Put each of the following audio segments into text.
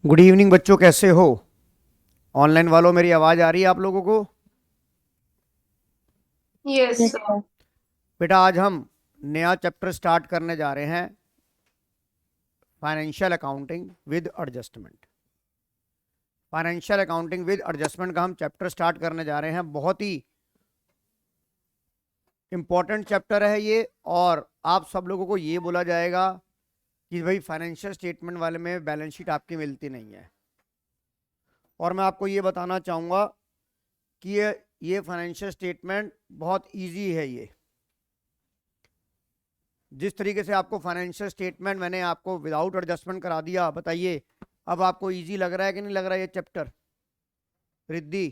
Good evening बच्चों, कैसे हो? ऑनलाइन वालों, मेरी आवाज़ आ रही है आप लोगों को? यस। Yes sir. बेटा, आज हम नया चैप्टर स्टार्ट करने जा रहे हैं, financial accounting with adjustment. Financial accounting with adjustment का हम चैप्टर स्टार्ट करने जा रहे हैं। बहुत ही इंपॉर्टेंट चैप्टर है ये। और आप सब लोगों को ये बोला जाएगा कि भाई फाइनेंशियल स्टेटमेंट वाले में बैलेंस शीट आपकी मिलती नहीं है। और मैं आपको ये बताना चाहूँगा कि ये फाइनेंशियल स्टेटमेंट बहुत ईजी है। ये जिस तरीके से आपको फाइनेंशियल स्टेटमेंट मैंने आपको विदाउट एडजस्टमेंट करा दिया, बताइए अब आपको इजी लग रहा है कि नहीं लग रहा है ये चैप्टर? Riddhi,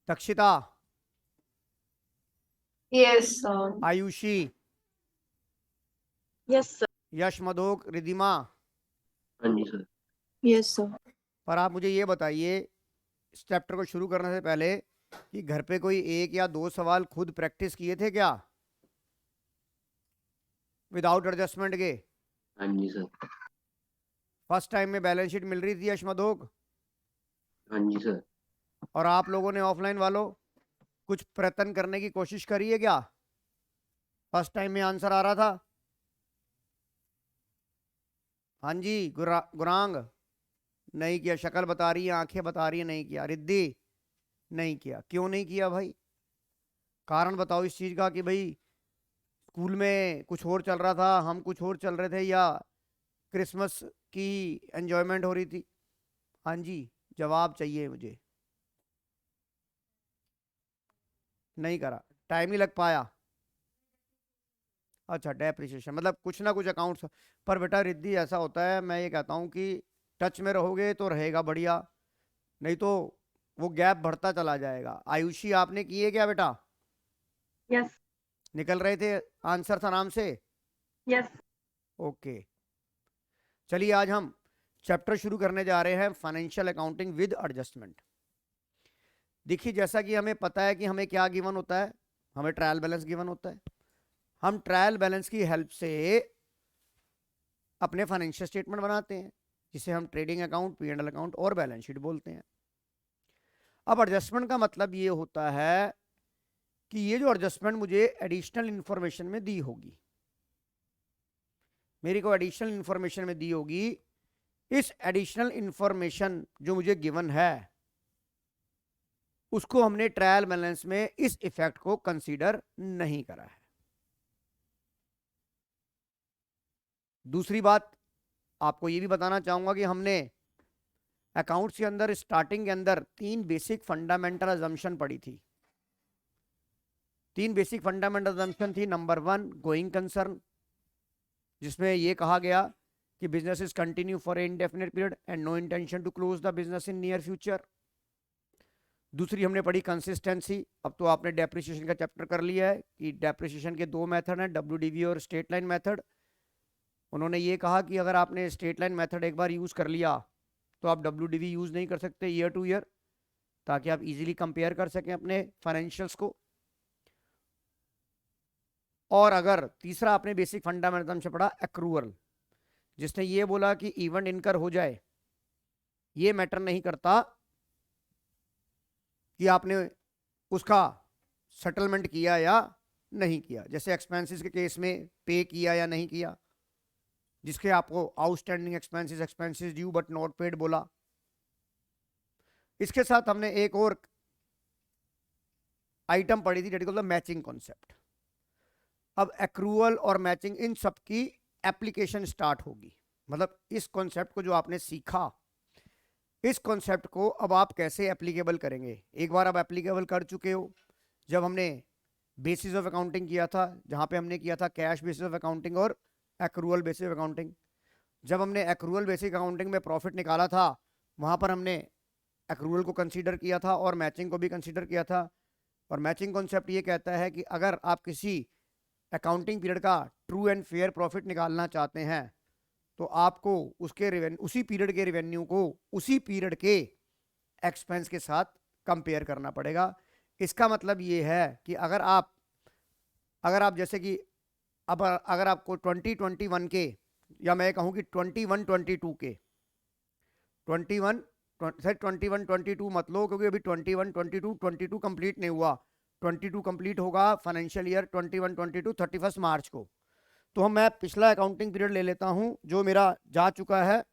Takshita, yes sir. Ayushi, yes sir. Yash, Madhok, Ridhima. हाँ जी सर। Yes sir. पर आप मुझे ये बताइए इस चैप्टर को शुरू करने से पहले कि घर पे कोई एक या दो सवाल खुद प्रैक्टिस किए थे क्या विदाउट एडजस्टमेंट के? हाँ जी सर। फर्स्ट टाइम में बैलेंस शीट मिल रही थी यश, मधोक? हाँ जी सर। और आप लोगों ने ऑफलाइन वालों कुछ प्रयत्न करने की कोशिश करी है क्या? फर्स्ट टाइम में आंसर आ रहा था? हाँ जी, गुरांग, नहीं किया। शक्ल बता रही है, आंखें बता रही है नहीं किया। रिद्धि, नहीं किया। क्यों नहीं किया भाई? कारण बताओ इस चीज का कि भाई स्कूल में कुछ और चल रहा था, हम कुछ और चल रहे थे, या क्रिसमस की एंजॉयमेंट हो रही थी? हाँ जी, जवाब चाहिए मुझे। नहीं करा, टाइम नहीं लग पाया। अच्छा, डेप्रिसिएशन मतलब कुछ ना कुछ अकाउंट्स। पर बेटा रिद्धि, ऐसा होता है, मैं ये कहता हूँ कि टच में रहोगे तो रहेगा बढ़िया, नहीं तो वो गैप बढ़ता चला जाएगा। आयुषी, आपने किए क्या बेटा? यस। निकल रहे थे आंसर आराम से? यस। ओके, चलिए आज हम चैप्टर शुरू करने जा रहे हैं, फाइनेंशियल अकाउंटिंग विद एडजस्टमेंट। देखिए, जैसा कि हमें पता है कि हमें क्या गिवन होता है, हमें ट्रायल बैलेंस गिवन होता है। हम ट्रायल बैलेंस की हेल्प से अपने फाइनेंशियल स्टेटमेंट बनाते हैं, जिसे हम trading account, P and L account और बैलेंस शीट बोलते हैं। अब एडजस्टमेंट का मतलब ये होता है कि ये जो एडजस्टमेंट मुझे एडिशनल इंफॉर्मेशन में दी होगी, मेरे को एडिशनल इंफॉर्मेशन में दी होगी, इस एडिशनल इंफॉर्मेशन जो मुझे गिवन है उसको हमने ट्रायल बैलेंस में इस इफेक्ट को कंसीडर नहीं करा है। दूसरी बात आपको ये भी बताना चाहूंगा कि हमने अकाउंट्स के अंदर स्टार्टिंग के अंदर तीन बेसिक फंडामेंटल अजम्पशन पढ़ी थी। तीन बेसिक फंडामेंटल अजम्पशन थी। नंबर वन, गोइंग कंसर्न, जिसमें यह कहा गया कि business is continue for indefinite period and no intention to close the business in near future. दूसरी हमने पढ़ी कंसिस्टेंसी। अब तो आपने डेप्रिसिएशन का चैप्टर कर लिया है कि डेप्रिसिएशन के दो मेथड हैं, डब्ल्यूडीवी और स्ट्रेट लाइन मेथड। उन्होंने ये कहा कि अगर आपने स्ट्रेट लाइन मेथड एक बार यूज कर लिया तो आप डब्ल्यूडीवी यूज नहीं कर सकते ईयर टू ईयर, ताकि आप इजीली कंपेयर कर सकें अपने फाइनेंशियल्स को। और अगर तीसरा आपने बेसिक फंडामेंटल से पढ़ा एक्रूअल, जिसने ये बोला कि इवेंट इनकर हो जाए ये मैटर नहीं करता कि आपने उसका सेटलमेंट किया या नहीं किया। जैसे एक्सपेंसेस के केस में पे किया या नहीं किया, जिसके आपको outstanding expenses, expenses due but not paid बोला। इसके साथ हमने एक और आइटम पढ़ी थी, that called the matching concept. अब एक्रूअल और मैचिंग, इन सब की एप्लीकेशन स्टार्ट होगी। मतलब इस कॉन्सेप्ट को जो आपने सीखा, इस कॉन्सेप्ट को अब आप कैसे एप्लीकेबल करेंगे। एक बार आप एप्लीकेबल कर चुके हो, जब हमने बेसिस ऑफ अकाउंटिंग किया था, जहां पे हमने किया था कैश बेसिस ऑफ अकाउंटिंग और एक्रूअल बेसिस ऑफ अकाउंटिंग। जब हमने एक्रूअल बेसिक अकाउंटिंग में प्रॉफिट निकाला था, वहां पर हमने एक्रूअल को कंसीडर किया था और मैचिंग को भी कंसीडर किया था। और मैचिंग कॉन्सेप्ट ये कहता है कि अगर आप किसी अकाउंटिंग पीरियड का ट्रू एंड फेयर प्रॉफिट निकालना चाहते हैं तो आपको उसके उसी पीरियड के रेवेन्यू को उसी पीरियड के एक्सपेंस के साथ कंपेयर करना पड़ेगा। इसका मतलब ये है कि अगर आप जैसे कि अब अगर आपको 2021 के, या मैं कहूँ कि 21-22 के 21 21 22 मत लो, क्योंकि अभी 21 22 कंप्लीट नहीं हुआ। 22 कंप्लीट होगा फाइनेंशियल ईयर 21 22 31 मार्च को। तो मैं पिछला अकाउंटिंग पीरियड ले लेता हूं जो मेरा जा चुका है।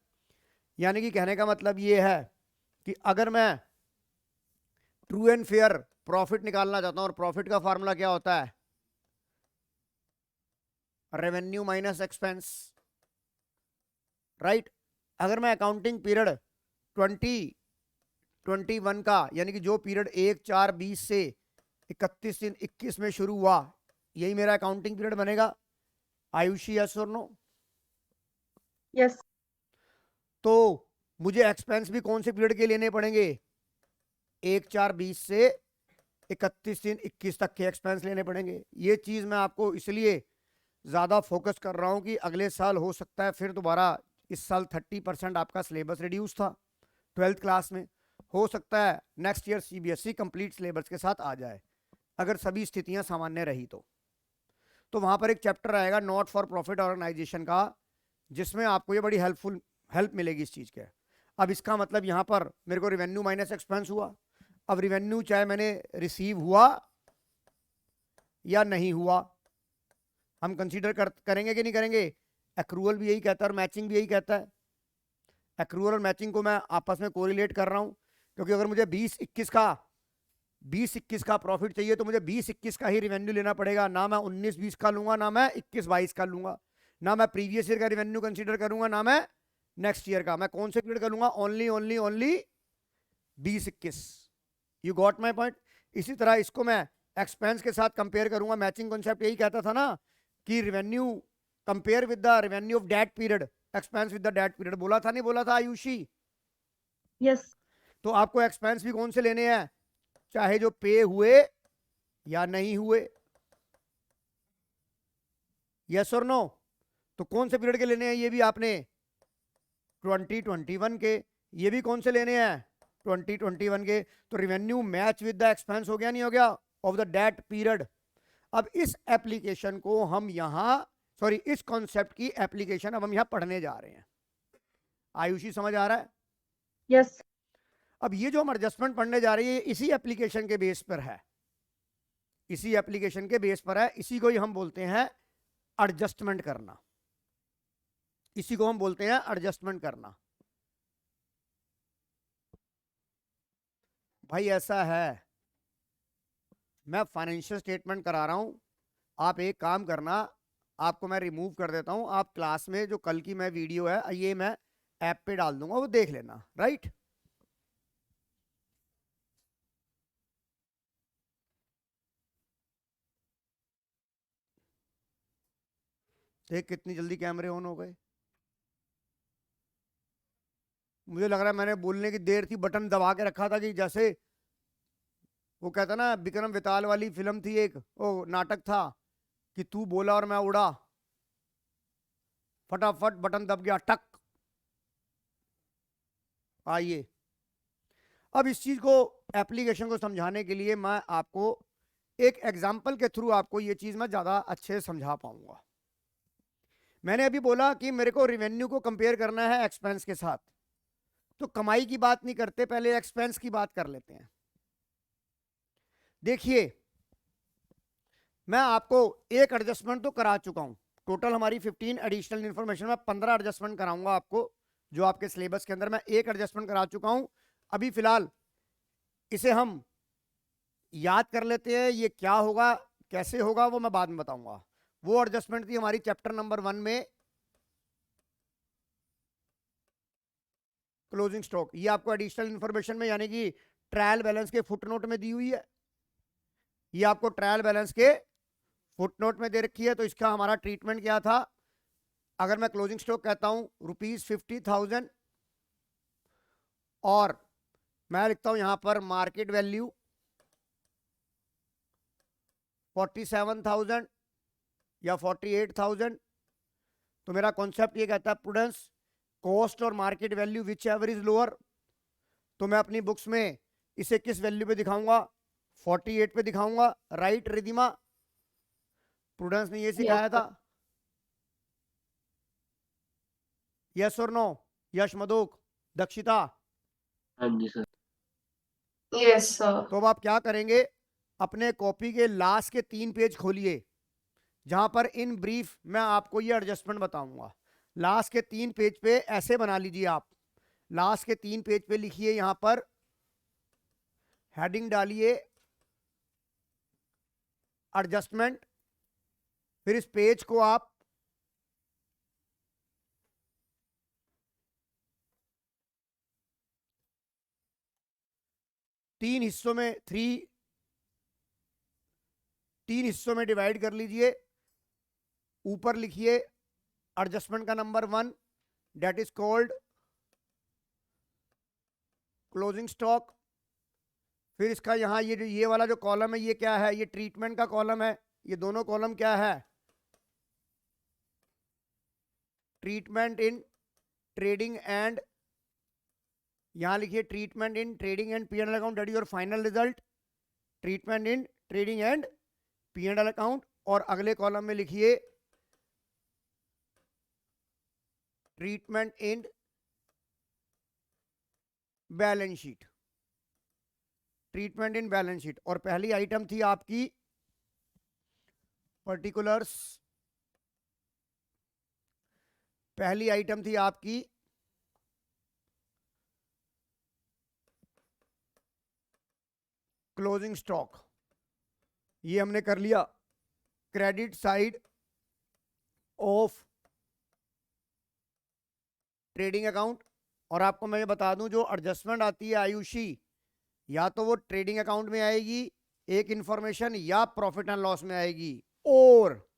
यानी कि कहने का मतलब ये है कि अगर मैं ट्रू एंड फेयर प्रॉफिट निकालना चाहता हूं, और प्रॉफिट का फार्मूला क्या होता है, रेवेन्यू माइनस एक्सपेंस, राइट। अगर मैं अकाउंटिंग पीरियड 2021 का, यानी कि जो पीरियड 1/4/20 से 31/3/21 में शुरू हुआ, यही मेरा अकाउंटिंग पीरियड बनेगा। आयुषी, यस और नो? Yes. तो मुझे एक्सपेंस भी कौन से पीरियड के लेने पड़ेंगे, 1/4/20 से 31/3/21 तक के एक्सपेंस लेने पड़ेंगे। ये चीज मैं आपको इसलिए ज्यादा फोकस कर रहा हूं कि अगले साल हो सकता है फिर दोबारा, इस साल 30% आपका सिलेबस रिड्यूस था 12th क्लास में, हो सकता है next year CBSE complete syllabus के साथ आ जाए, अगर सभी स्थितियां सामान्य रही तो वहां पर एक चैप्टर आएगा नॉट फॉर प्रॉफिट ऑर्गेनाइजेशन का, जिसमें आपको ये बड़ी हेल्प मिलेगी इस चीज के। अब इसका मतलब यहाँ पर मेरे को रिवेन्यू माइनस एक्सपेंस हुआ। अब रिवेन्यू चाहे मैंने रिसीव हुआ या नहीं हुआ, हम कंसीडर करेंगे कि नहीं करेंगे। एक्रूअल भी यही कहता है और मैचिंग भी यही कहता है। एक्रूअल और मैचिंग को मैं आपस में कोरिलेट कर रहा हूं, क्योंकि अगर मुझे 20-21 का प्रॉफिट चाहिए तो मुझे 20-21 का ही रिवेन्यू लेना पड़ेगा, ना मैं 19-20 का लूंगा, ना मैं 21-22 का लूंगा, ना मैं प्रीवियस ईयर का रिवेन्यू कंसीडर करूंगा, ना मैं नेक्स्ट ईयर का। मैं कौन से पीरियड का लूंगा, only 20-21। You got my point. इसी तरह इसको मैं एक्सपेंस के साथ कंपेयर करूंगा। मैचिंग कॉन्सेप्ट यही कहता था ना कि revenue compare with the revenue of that period, expense with the that period, बोला था नहीं बोला था आयुषी? Yes. तो आपको एक्सपेंस भी कौन से लेने हैं, चाहे जो पे हुए या नहीं हुए, यस और नो? तो कौन से पीरियड के लेने हैं, ये भी आपने 2021 के, ये भी कौन से लेने हैं, 2021 के। तो revenue match with the expense हो गया नहीं हो गया, ऑफ द दैट पीरियड। अब इस एप्लीकेशन को हम यहां, सॉरी इस कॉन्सेप्ट की एप्लीकेशन अब हम यहां पढ़ने जा रहे हैं। आयुषी समझ आ रहा है? Yes. अब ये जो हम एडजस्टमेंट पढ़ने जा रही है इसी एप्लीकेशन के बेस पर है, इसी एप्लीकेशन के बेस पर है। इसी को ही हम बोलते हैं एडजस्टमेंट करना, इसी को हम बोलते हैं एडजस्टमेंट करना। भाई ऐसा है, मैं फाइनेंशियल स्टेटमेंट करा रहा हूं, आप एक काम करना, आपको मैं रिमूव कर देता हूं, आप क्लास में जो कल की मैं वीडियो है ये मैं ऐप पे डाल दूंगा, वो देख लेना, राइट। देख कितनी जल्दी कैमरे ऑन हो गए। मुझे लग रहा है मैंने बोलने की देर थी, बटन दबा के रखा था कि जैसे वो कहता ना, विक्रम बेताल वाली फिल्म थी एक, वो नाटक था कि तू बोला और मैं उड़ा, फटाफट बटन दब गया, टक। आइए अब इस चीज को, एप्लीकेशन को समझाने के लिए मैं आपको एक एग्जाम्पल के थ्रू आपको ये चीज मैं ज्यादा अच्छे से समझा पाऊंगा। मैंने अभी बोला कि मेरे को रिवेन्यू को कंपेयर करना है एक्सपेंस के साथ, तो कमाई की बात नहीं करते, पहले एक्सपेंस की बात कर लेते हैं। देखिए मैं आपको एक एडजस्टमेंट तो करा चुका हूं, टोटल हमारी 15 एडिशनल इंफॉर्मेशन में 15 एडजस्टमेंट कराऊंगा आपको, जो आपके सिलेबस के अंदर मैं एक एडजस्टमेंट करा चुका हूं। अभी फिलहाल इसे हम याद कर लेते हैं, ये क्या होगा कैसे होगा वो मैं बाद में बताऊंगा। वो एडजस्टमेंट थी हमारी चैप्टर नंबर 1 में, क्लोजिंग स्टॉक। ये आपको एडिशनल इंफॉर्मेशन में यानी कि ट्रायल बैलेंस के फुटनोट में दी हुई है, ये आपको ट्रायल बैलेंस के फुटनोट में दे रखी है। तो इसका हमारा ट्रीटमेंट क्या था, अगर मैं क्लोजिंग स्टॉक कहता हूं ₹50,000 और मैं लिखता हूं यहां पर मार्केट वैल्यू 47,000 या 48,000, तो मेरा कॉन्सेप्ट ये कहता है प्रूडेंस, कॉस्ट और market value which ever is lower. तो मैं अपनी बुक्स में इसे किस वैल्यू पे दिखाऊंगा, 48 पे दिखाऊंगा, राइट रिदिमा? प्रूडेंस ने ये सिखाया था, यस और नो? यश मधुक दक्षिता? हाँ जी सर। Yes, sir. तो अब आप क्या करेंगे, अपने कॉपी के लास्ट के 3 पेज खोलिए, जहां पर इन ब्रीफ मैं आपको ये एडजस्टमेंट बताऊंगा। लास्ट के 3 पेज पे ऐसे बना लीजिए आप, लास्ट के 3 पेज पे लिखिए, यहां पर हेडिंग डालिए एडजस्टमेंट, फिर इस पेज को आप तीन हिस्सों में डिवाइड कर लीजिए। ऊपर लिखिए एडजस्टमेंट का number 1, that is called closing stock. फिर इसका यहां ये वाला जो कॉलम है ये क्या है, ये ट्रीटमेंट का कॉलम है। ये दोनों कॉलम क्या है, ट्रीटमेंट इन ट्रेडिंग एंड, यहां लिखिए treatment in trading and P&L account, that is your final result, treatment in trading and P&L account. और अगले कॉलम में लिखिए treatment in balance sheet, treatment in balance sheet. और पहली आइटम थी आपकी पर्टिकुलर्स, पहली आइटम थी आपकी क्लोजिंग स्टॉक, ये हमने कर लिया credit side of trading account. और आपको मैं ये बता दूं, जो एडजस्टमेंट आती है आयुषी, या तो वो ट्रेडिंग अकाउंट में आएगी एक इंफॉर्मेशन, या प्रॉफिट एंड लॉस में आएगी, और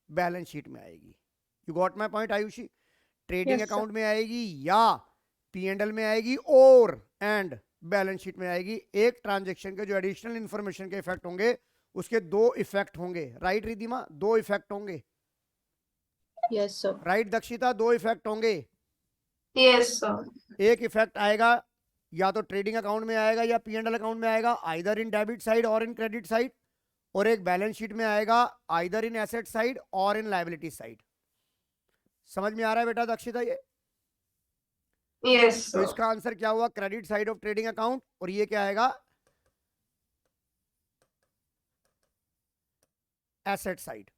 बैलेंस शीट में आएगी। You got my point Ayushi? Trading Yes, sir. Account में आएगी, या P&L में आएगी, और एंड बैलेंस शीट में आएगी। एक ट्रांजेक्शन के जो एडिशनल इंफॉर्मेशन के इफेक्ट होंगे, उसके 2 इफेक्ट होंगे। राइट रिधिमा? 2 इफेक्ट होंगे। Yes, sir. Right Dakshita? 2 effect होंगे। Yes, sir. एक इफेक्ट आएगा या तो ट्रेडिंग अकाउंट में आएगा या P&L अकाउंट में आएगा, आइदर इन डेबिट साइड और इन क्रेडिट साइड। और एक बैलेंस शीट में आएगा, आइदर इन एसेट साइड और इन लायबिलिटी साइड। समझ में आ रहा है बेटा दक्षिता ये? Yes, तो sir. इसका आंसर क्या हुआ, credit side of trading account. और ये क्या आएगा, एसेट साइड,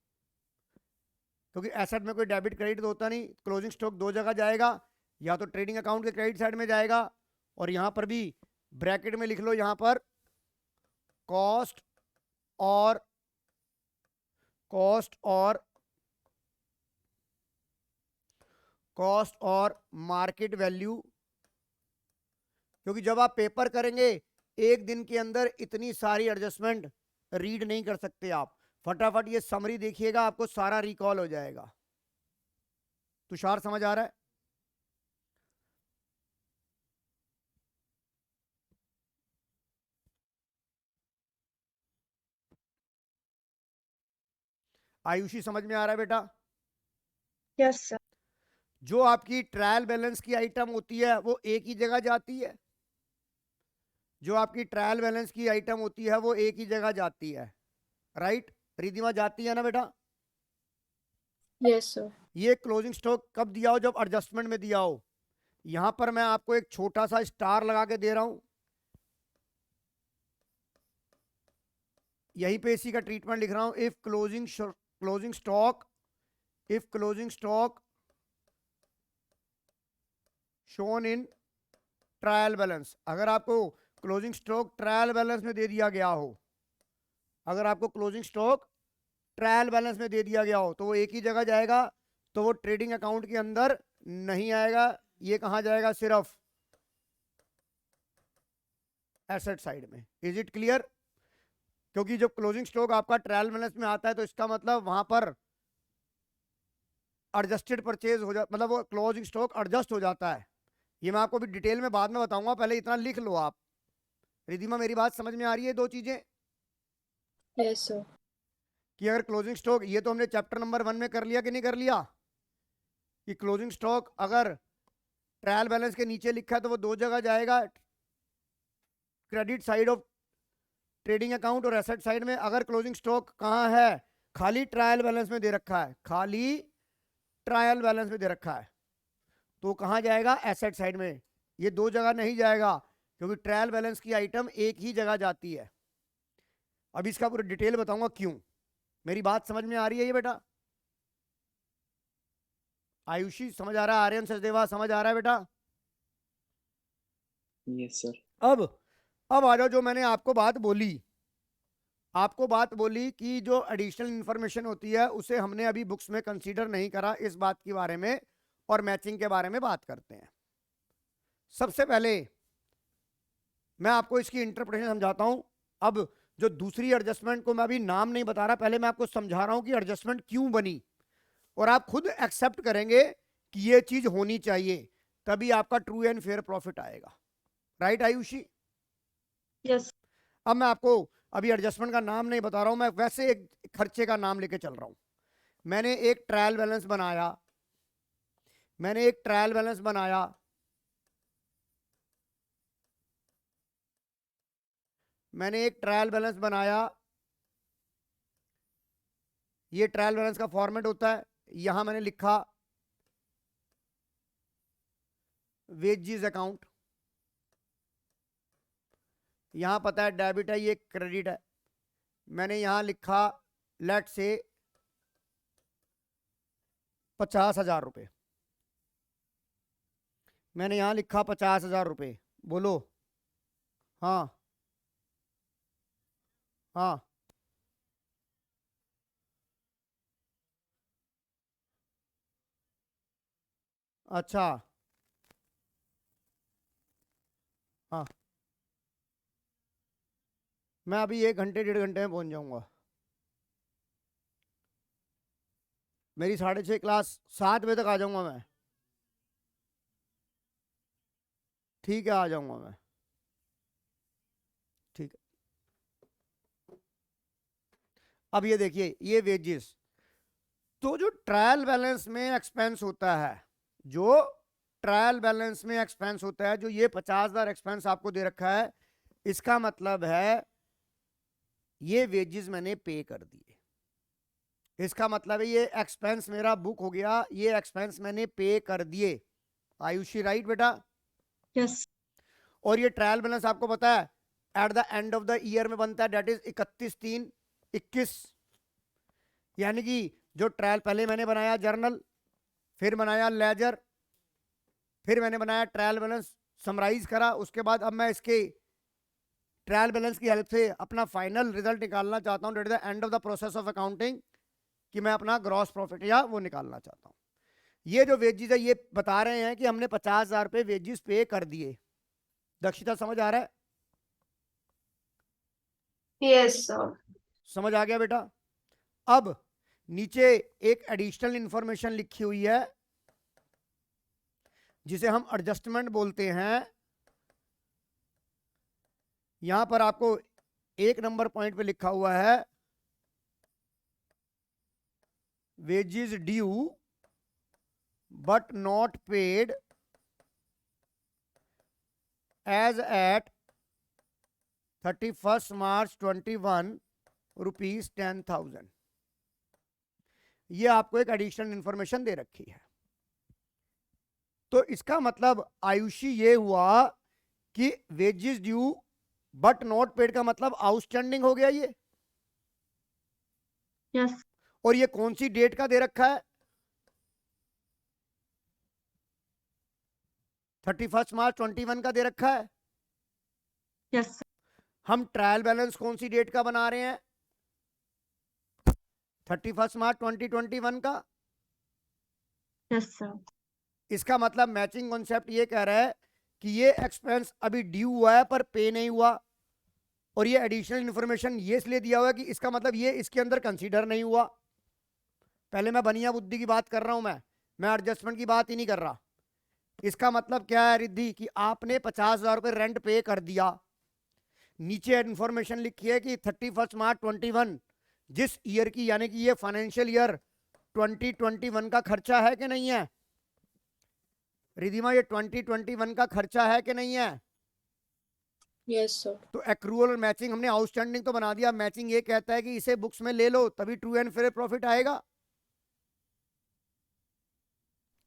क्योंकि एसेट में कोई डेबिट क्रेडिट तो होता नहीं। क्लोजिंग स्टॉक 2 जगह जाएगा, या तो ट्रेडिंग अकाउंट के क्रेडिट साइड में जाएगा, और यहां पर भी ब्रैकेट में लिख लो, यहां पर कॉस्ट और मार्केट वैल्यू। क्योंकि जब आप पेपर करेंगे, एक दिन के अंदर इतनी सारी एडजस्टमेंट रीड नहीं कर सकते आप। फटाफट ये समरी देखिएगा, आपको सारा रिकॉल हो जाएगा। तुषार समझ आ रहा है? आयुषी समझ में आ रहा है बेटा? Yes, sir. जो आपकी ट्रायल बैलेंस की आइटम होती है वो एक ही जगह जाती है, जो आपकी ट्रायल बैलेंस की आइटम होती है वो एक ही जगह जाती है। राइट रिधिमा? जाती है ना बेटा? Yes, sir. ये क्लोजिंग स्टॉक कब दिया हो, जब एडजस्टमेंट में दिया हो। यहां पर मैं आपको एक छोटा सा स्टार लगा के दे रहा हूं, यहीं पे इसी का ट्रीटमेंट लिख रहा हूं। If closing stock shown in trial balance, अगर आपको क्लोजिंग स्टॉक ट्रायल बैलेंस में दे दिया गया हो, अगर आपको क्लोजिंग स्टॉक ट्रायल बैलेंस में दे दिया गया हो, तो वो एक ही जगह जाएगा, तो वो ट्रेडिंग अकाउंट के अंदर नहीं आएगा। ये कहां जाएगा, सिर्फ एसेट साइड में। Is it clear? क्योंकि जब क्लोजिंग स्टॉक आपका ट्रायल बैलेंस में आता है, तो इसका मतलब वहां पर एडजस्टेड परचेज हो जाता, मतलब वो क्लोजिंग स्टॉक एडजस्ट हो जाता है। ये मैं आपको भी डिटेल में बाद में बताऊंगा, पहले इतना लिख लो आप। रिधिमा मेरी बात समझ में आ रही है? 2 चीजें Yes, sir. कि अगर क्लोजिंग स्टॉक, ये तो हमने चैप्टर नंबर 1 में कर लिया कि नहीं कर लिया, कि क्लोजिंग स्टॉक अगर ट्रायल बैलेंस के नीचे लिखा है तो वो 2 जगह जाएगा, credit side of trading account और एसेट साइड में। अगर क्लोजिंग स्टॉक कहाँ है, खाली ट्रायल बैलेंस में दे रखा है, खाली ट्रायल बैलेंस में दे रखा है, तो कहाँ जाएगा, एसेट साइड में। ये दो जगह नहीं जाएगा, क्योंकि ट्रायल बैलेंस की आइटम एक ही जगह जाती है। अब इसका पूरा डिटेल बताऊंगा क्यों। मेरी बात समझ में आ रही है ये बेटा? आयुषी समझ आ रहा है? आर्यन सचदेवा समझ आ रहा है बेटा? Yes sir. अब आ जाओ, जो मैंने आपको बात बोली कि जो एडिशनल इंफॉर्मेशन होती है उसे हमने अभी बुक्स में कंसीडर नहीं करा, इस बात के बारे में और मैचिंग के बारे में बात करते हैं। सबसे पहले मैं आपको इसकी इंटरप्रिटेशन समझाता हूं। अब जो दूसरी एडजस्टमेंट को मैं अभी नाम नहीं बता रहा, पहले मैं आपको समझा रहा हूं कि एडजस्टमेंट क्यों बनी, और आप खुद एक्सेप्ट करेंगे कि ये चीज होनी चाहिए, तभी आपका ट्रू एंड फेयर प्रॉफिट आएगा। राइट आयुषी? यस। अब मैं आपको अभी एडजस्टमेंट का नाम नहीं बता रहा हूं, मैं वैसे एक खर्चे का नाम लेके चल रहा हूं। मैंने एक ट्रायल बैलेंस बनाया, ये ट्रायल बैलेंस का फॉर्मेट होता है, यहां मैंने लिखा वेजेस अकाउंट, यहां पता है डेबिट है, ये क्रेडिट है। मैंने यहां लिखा लेट से 50,000 रुपये, मैंने यहां लिखा 50,000 रुपये। बोलो हाँ हाँ। अच्छा हाँ, मैं अभी 1 घंटे 1.5 घंटे में पहुंच जाऊंगा। मेरी 6:30 क्लास, 7 बजे तक आ जाऊंगा मैं। ठीक है, आ जाऊंगा मैं। ठीक है, अब ये देखिए, ये वेजेस, तो जो ट्रायल बैलेंस में एक्सपेंस होता है, जो ये 50,000 एक्सपेंस आपको दे रखा है, इसका मतलब है ये वेजेस मैंने पे कर दिए। इसका मतलब है ये एक्सपेंस मेरा बुक हो गया, ये एक्सपेंस मैंने पे कर दिए। आयुषी राइट बेटा? यस। और ये ट्रायल बैलेंस आपको पता है eight the end of the year में बनता है, डेट इज 31/3/21। यानी कि जो ट्रायल, पहले मैंने बनाया जर्नल, फिर बनाया लेजर, फिर मैंने बनाया ट्रायल बैलेंस, समराइज करा, उसके बाद अब मैं इसके ट्रायल बैलेंस की हेल्प से अपना फाइनल रिजल्ट निकालना चाहता हूं, that is the end of the process of accounting, कि मैं अपना ग्रॉस प्रॉफिट या वो निकालना चाहता हूं। ये जो वेजेस है, ये बता रहे हैं कि हमने 50,000 रुपये वेजेस पे कर दिए। दक्षिता समझ आ रहा है? Yes sir. समझ आ गया बेटा? अब नीचे एक एडिशनल इंफॉर्मेशन लिखी हुई है, जिसे हम एडजस्टमेंट बोलते हैं। यहां पर आपको 1 नंबर पॉइंट पे लिखा हुआ है wages due but not paid as at 31 March 21 rupees 10,000। ये आपको एक एडिशनल इंफॉर्मेशन दे रखी है। तो इसका मतलब आयुषी ये हुआ कि wages due but not paid का मतलब आउटस्टैंडिंग हो गया ये। यस। और ये कौन सी डेट का दे रखा है? 31 मार्च 21 का दे रखा है। यस। हम ट्रायल बैलेंस कौन सी डेट का बना रहे हैं? 31 मार्च 2021 का। Yes sir. इसका मतलब मैचिंग कॉन्सेप्ट ये कह रहा है कि ये एक्सपेंस अभी ड्यू हुआ है पर पे नहीं हुआ, और ये एडिशनल इंफॉर्मेशन ये इसलिए दिया हुआ है कि इसका मतलब ये इसके अंदर कंसीडर नहीं हुआ। पहले मैं बनिया बुद्धि की बात कर रहा हूं, मैं एडजस्टमेंट की बात ही नहीं कर रहा। इसका मतलब क्या है रिद्धि, कि आपने 50,000 रुपये रेंट पे कर दिया, नीचे इंफॉर्मेशन लिखी है कि 31 मार्च 21 जिस ईयर की, यानी कि ये फाइनेंशियल ईयर 2021 का खर्चा है कि नहीं है? रिधिमा, ये 2021 का खर्चा है कि नहीं है? Yes sir. तो एक्रूअल और मैचिंग हमने आउटस्टैंडिंग तो बना दिया, मैचिंग ये कहता है कि इसे बुक्स में ले लो, तभी ट्रू एंड फेयर प्रॉफिट आएगा।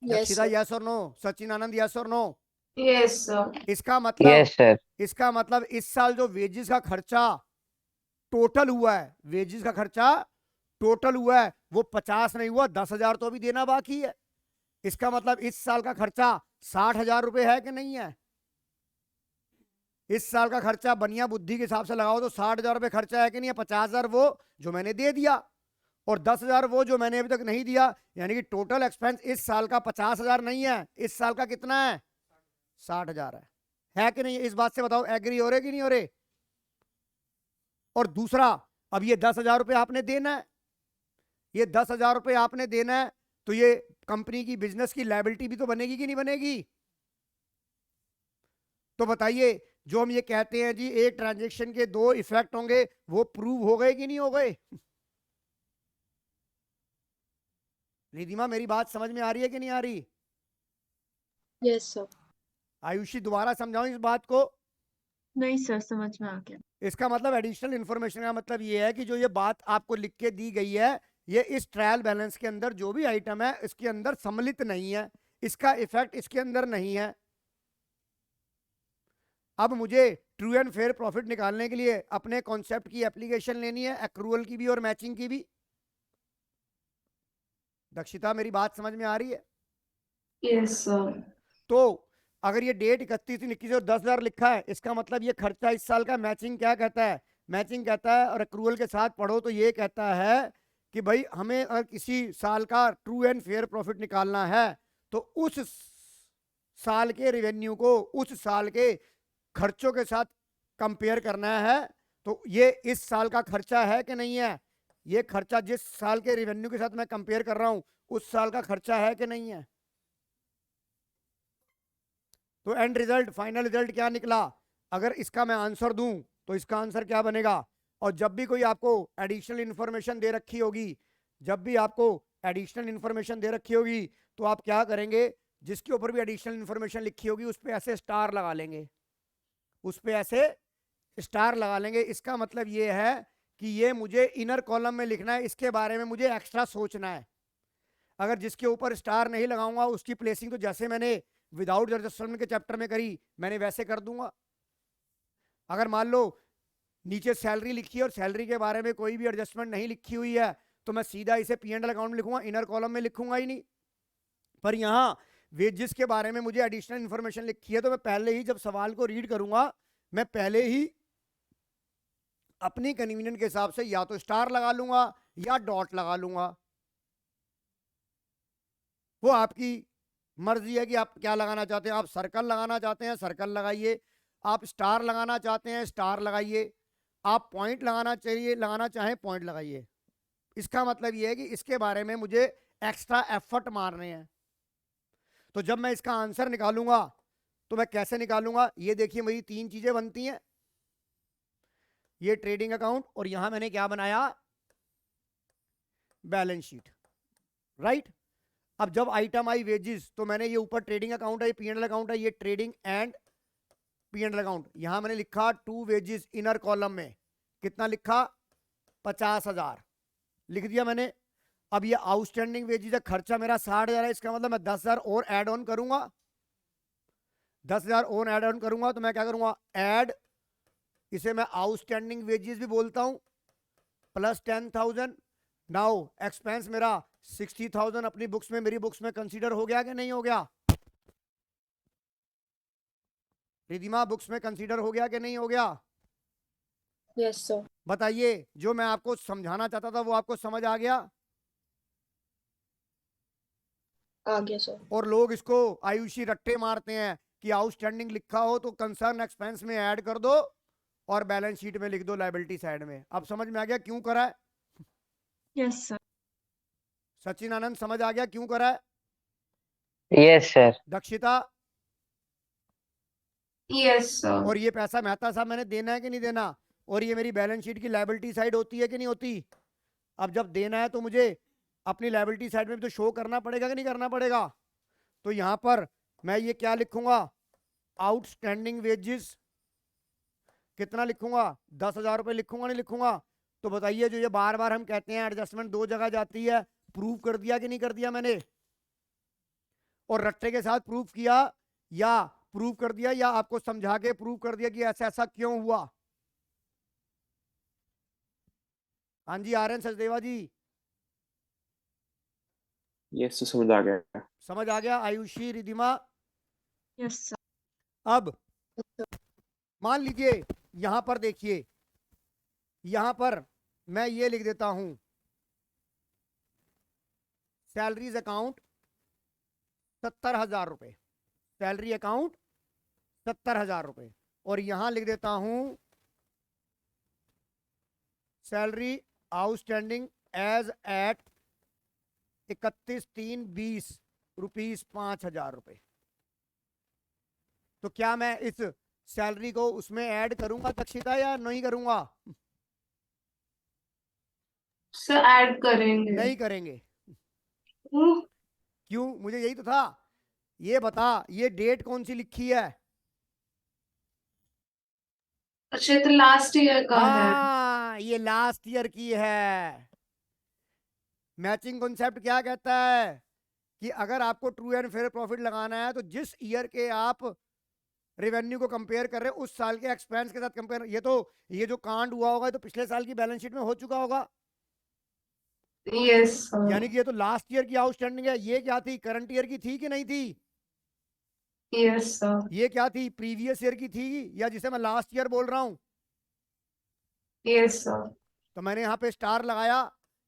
Yes Dakshita sir. यस और नो? सचिन आनंद यस और नो? Yes, sir. इसका मतलब यस सर। इसका मतलब इस साल जो वेजेस का खर्चा टोटल हुआ है, वेजेस का खर्चा टोटल हुआ है, वो 50 नहीं हुआ, 10,000 तो अभी देना बाकी है। इसका मतलब इस साल का खर्चा 60,000 रुपए है कि नहीं है? इस साल का खर्चा बनिया बुद्धि के हिसाब से लगाओ तो 60,000 रुपए खर्चा है कि नहीं है? 50,000 वो जो मैंने दे दिया और 10,000 वो जो मैंने अभी तक नहीं दिया, यानी कि टोटल एक्सपेंस इस साल का 50,000 नहीं है, इस साल का कितना है? 60,000 है कि नहीं? इस बात से बताओ एग्री हो रहे कि नहीं हो रहे? और दूसरा, अब ये 10,000 रुपए आपने देना है, ये 10,000 रुपए आपने देना है, तो ये कंपनी की बिजनेस की लायबिलिटी भी तो बनेगी कि नहीं बनेगी? तो बताइए, जो हम ये कहते हैं जी एक ट्रांजैक्शन के दो इफेक्ट होंगे, वो प्रूव हो गए कि नहीं हो गए? रिधिमा, मेरी बात समझ में आ रही है कि नहीं आ रही? Yes sir. आयुषी, दोबारा समझाऊं इस बात को? नहीं सर, समझ में आ गया। इसका मतलब एडिशनल इंफॉर्मेशन का मतलब ये है कि जो ये बात आपको लिख के दी गई है, ये इस ट्रायल बैलेंस के अंदर जो भी आइटम है इसके अंदर सम्मिलित नहीं है, इसका इफेक्ट इसके अंदर नहीं है। अब मुझे ट्रू एंड फेयर प्रॉफिट निकालने के लिए अपने कॉन्सेप्ट की एप्लीकेशन लेनी है, एक्रूअल की भी और मैचिंग की भी। दक्षिता, मेरी बात समझ में आ रही है? Yes, sir. तो अगर ये डेट 31/21 और 10,000 लिखा है, इसका मतलब ये खर्चा इस साल का मैचिंग क्या कहता है? मैचिंग कहता है, और एक्रूअल के साथ पढ़ो तो ये कहता है कि भाई हमें अगर किसी साल का ट्रू एंड फेयर प्रॉफिट निकालना है तो उस साल के रेवेन्यू को उस साल के खर्चों के साथ कंपेयर करना है। तो ये इस साल का खर्चा है कि नहीं है? ये खर्चा जिस साल के रेवेन्यू के साथ मैं कंपेयर कर रहा हूं उस साल का खर्चा है कि नहीं है? तो एंड रिजल्ट, फाइनल रिजल्ट क्या निकला? अगर इसका मैं आंसर दूं तो इसका आंसर क्या बनेगा? और जब भी कोई आपको एडिशनल इंफॉर्मेशन दे रखी होगी, जब भी आपको एडिशनल इंफॉर्मेशन दे रखी होगी तो आप क्या करेंगे? जिसके ऊपर भी एडिशनल इंफॉर्मेशन लिखी होगी उस पर ऐसे स्टार लगा लेंगे, उस पर ऐसे स्टार लगा लेंगे। इसका मतलब ये है कि ये मुझे इनर कॉलम में लिखना है, इसके बारे में मुझे एक्स्ट्रा सोचना है। अगर जिसके ऊपर स्टार नहीं लगाऊंगा उसकी प्लेसिंग तो जैसे मैंने विदाउट एडजस्टमेंट के चैप्टर में करी, मैंने वैसे कर दूंगा। अगर मान लो नीचे सैलरी लिखी है और सैलरी के बारे में कोई भी एडजस्टमेंट नहीं लिखी हुई है तो मैं सीधा इसे P&L अकाउंट में लिखूंगा, इनर कॉलम में लिखूंगा ही नहीं। पर यहाँ वेजेस के बारे में मुझे एडिशनल इंफॉर्मेशन लिखी है तो मैं पहले ही जब सवाल को रीड करूंगा, मैं पहले ही अपनी कन्वीनियंट के हिसाब से या तो स्टार लगा लूंगा या डॉट लगा लूंगा। वो आपकी मर्जी है कि आप क्या लगाना चाहते हैं। आप सर्कल लगाना चाहते हैं सर्कल लगाइए, आप स्टार लगाना चाहते हैं स्टार लगाइए, आप पॉइंट लगाना चाहें पॉइंट लगाइए। इसका मतलब ये है कि इसके बारे में मुझे एक्स्ट्रा एफर्ट मारने हैं। तो जब मैं इसका आंसर निकालूंगा तो मैं कैसे निकालूंगा? ये देखिए मेरी तीन चीजें बनती हैं, ये ट्रेडिंग अकाउंट और यहां मैंने क्या बनाया? Balance sheet, right. अब जब आइटम आई वेजेस तो मैंने ये ऊपर ट्रेडिंग अकाउंट है, ये P&L अकाउंट है, ये ट्रेडिंग एंड P&L अकाउंट। यहां मैंने लिखा टू वेजेस इनर कॉलम में कितना लिखा? 50,000 लिख दिया मैंने। अब ये आउटस्टैंडिंग वेजेस है, खर्चा मेरा 60,000 है, इसका मतलब मैं 10,000 और ऐड ऑन करूंगा, 10,000 और ऐड ऑन करूंगा। तो मैं क्या करूंगा? ऐड, इसे मैं आउटस्टैंडिंग वेजेस भी बोलता हूं, प्लस 10,000। नाउ एक्सपेंस मेरा 60,000 अपनी बुक्स में, मेरी बुक्स में कंसीडर हो गया कि नहीं हो गया? रिधिमा, बुक्स में कंसीडर हो गया कि नहीं हो गया? Yes sir. बताइए, जो मैं आपको समझाना चाहता था वो आपको समझ आ गया? आ गया सर। और लोग इसको आयुषी रट्टे मारते हैं कि आउटस्टैंडिंग लिखा हो तो कंसर्न एक्सपेंस में ऐड कर दो और बैलेंस शीट में लिख दो लायबिलिटी साइड में। अब समझ में आ गया क्यों करा है? Yes sir. सचिन आनंद, समझ आ गया क्यों करा है? Yes sir. Dakshita, Yes, sir. और ये पैसा मेहता साहब मैंने देना है कि नहीं देना? और ये मेरी बैलेंस शीट की लायबिलिटी साइड होती है कि नहीं होती? अब जब देना है तो मुझे अपनी लायबिलिटी साइड में भी तो शो करना पड़ेगा कि नहीं करना पड़ेगा? तो यहां पर मैं ये क्या लिखूंगा? आउटस्टैंडिंग वेजेस कितना लिखूंगा? 10,000 रुपए लिखूंगा नहीं लिखूंगा? तो बताइए, जो ये बार बार हम कहते हैं एडजस्टमेंट दो जगह जाती है, प्रूव कर दिया कि नहीं कर दिया मैंने? और रट्टे के साथ प्रूफ किया या प्रूव कर दिया या आपको समझा के प्रूव कर दिया कि ऐसा ऐसा क्यों हुआ? हाँ जी आर्यन सचदेवा जी, यस सर, समझ आ गया। समझ आ गया? आयुषी, रिधिमा? Yes, sir. अब मान लीजिए यहां पर देखिए, यहां पर मैं ये लिख देता हूं सैलरीज अकाउंट 70,000 रुपए, सैलरी अकाउंट 70,000 रुपए, और यहां लिख देता हूं salary outstanding as at 31/3/20 rupees 5,000 रुपए। तो क्या मैं इस सैलरी को उसमें ऐड करूंगा दक्षिता या नहीं करूंगा? सर ऐड करेंगे। नहीं करेंगे। हम्म, क्यों? मुझे यही तो था। ये बता, ये डेट कौन सी लिखी है? अच्छा तो लास्ट ईयर का है। हाँ, ये लास्ट ईयर की है। मैचिंग कॉन्सेप्ट क्या कहता है कि अगर आपको ट्रू एंड फेयर प्रॉफिट लगाना है तो जिस ईयर के आप रेवेन्यू को कंपेयर कर रहे हैं उस साल के एक्सपेंस के साथ कंपेयर। ये जो कांड हुआ होगा तो पिछले साल की बैलेंस शीट में हो चुका होगा, यस सर। यानी कि ये तो लास्ट ईयर की आउटस्टैंडिंग है। ये क्या थी? करंट ईयर की थी कि नहीं थी? Yes sir. ये क्या थी? प्रीवियस ईयर की थी, या जिसे मैं लास्ट ईयर बोल रहा हूं। Yes sir. तो मैंने यहाँ पे स्टार लगाया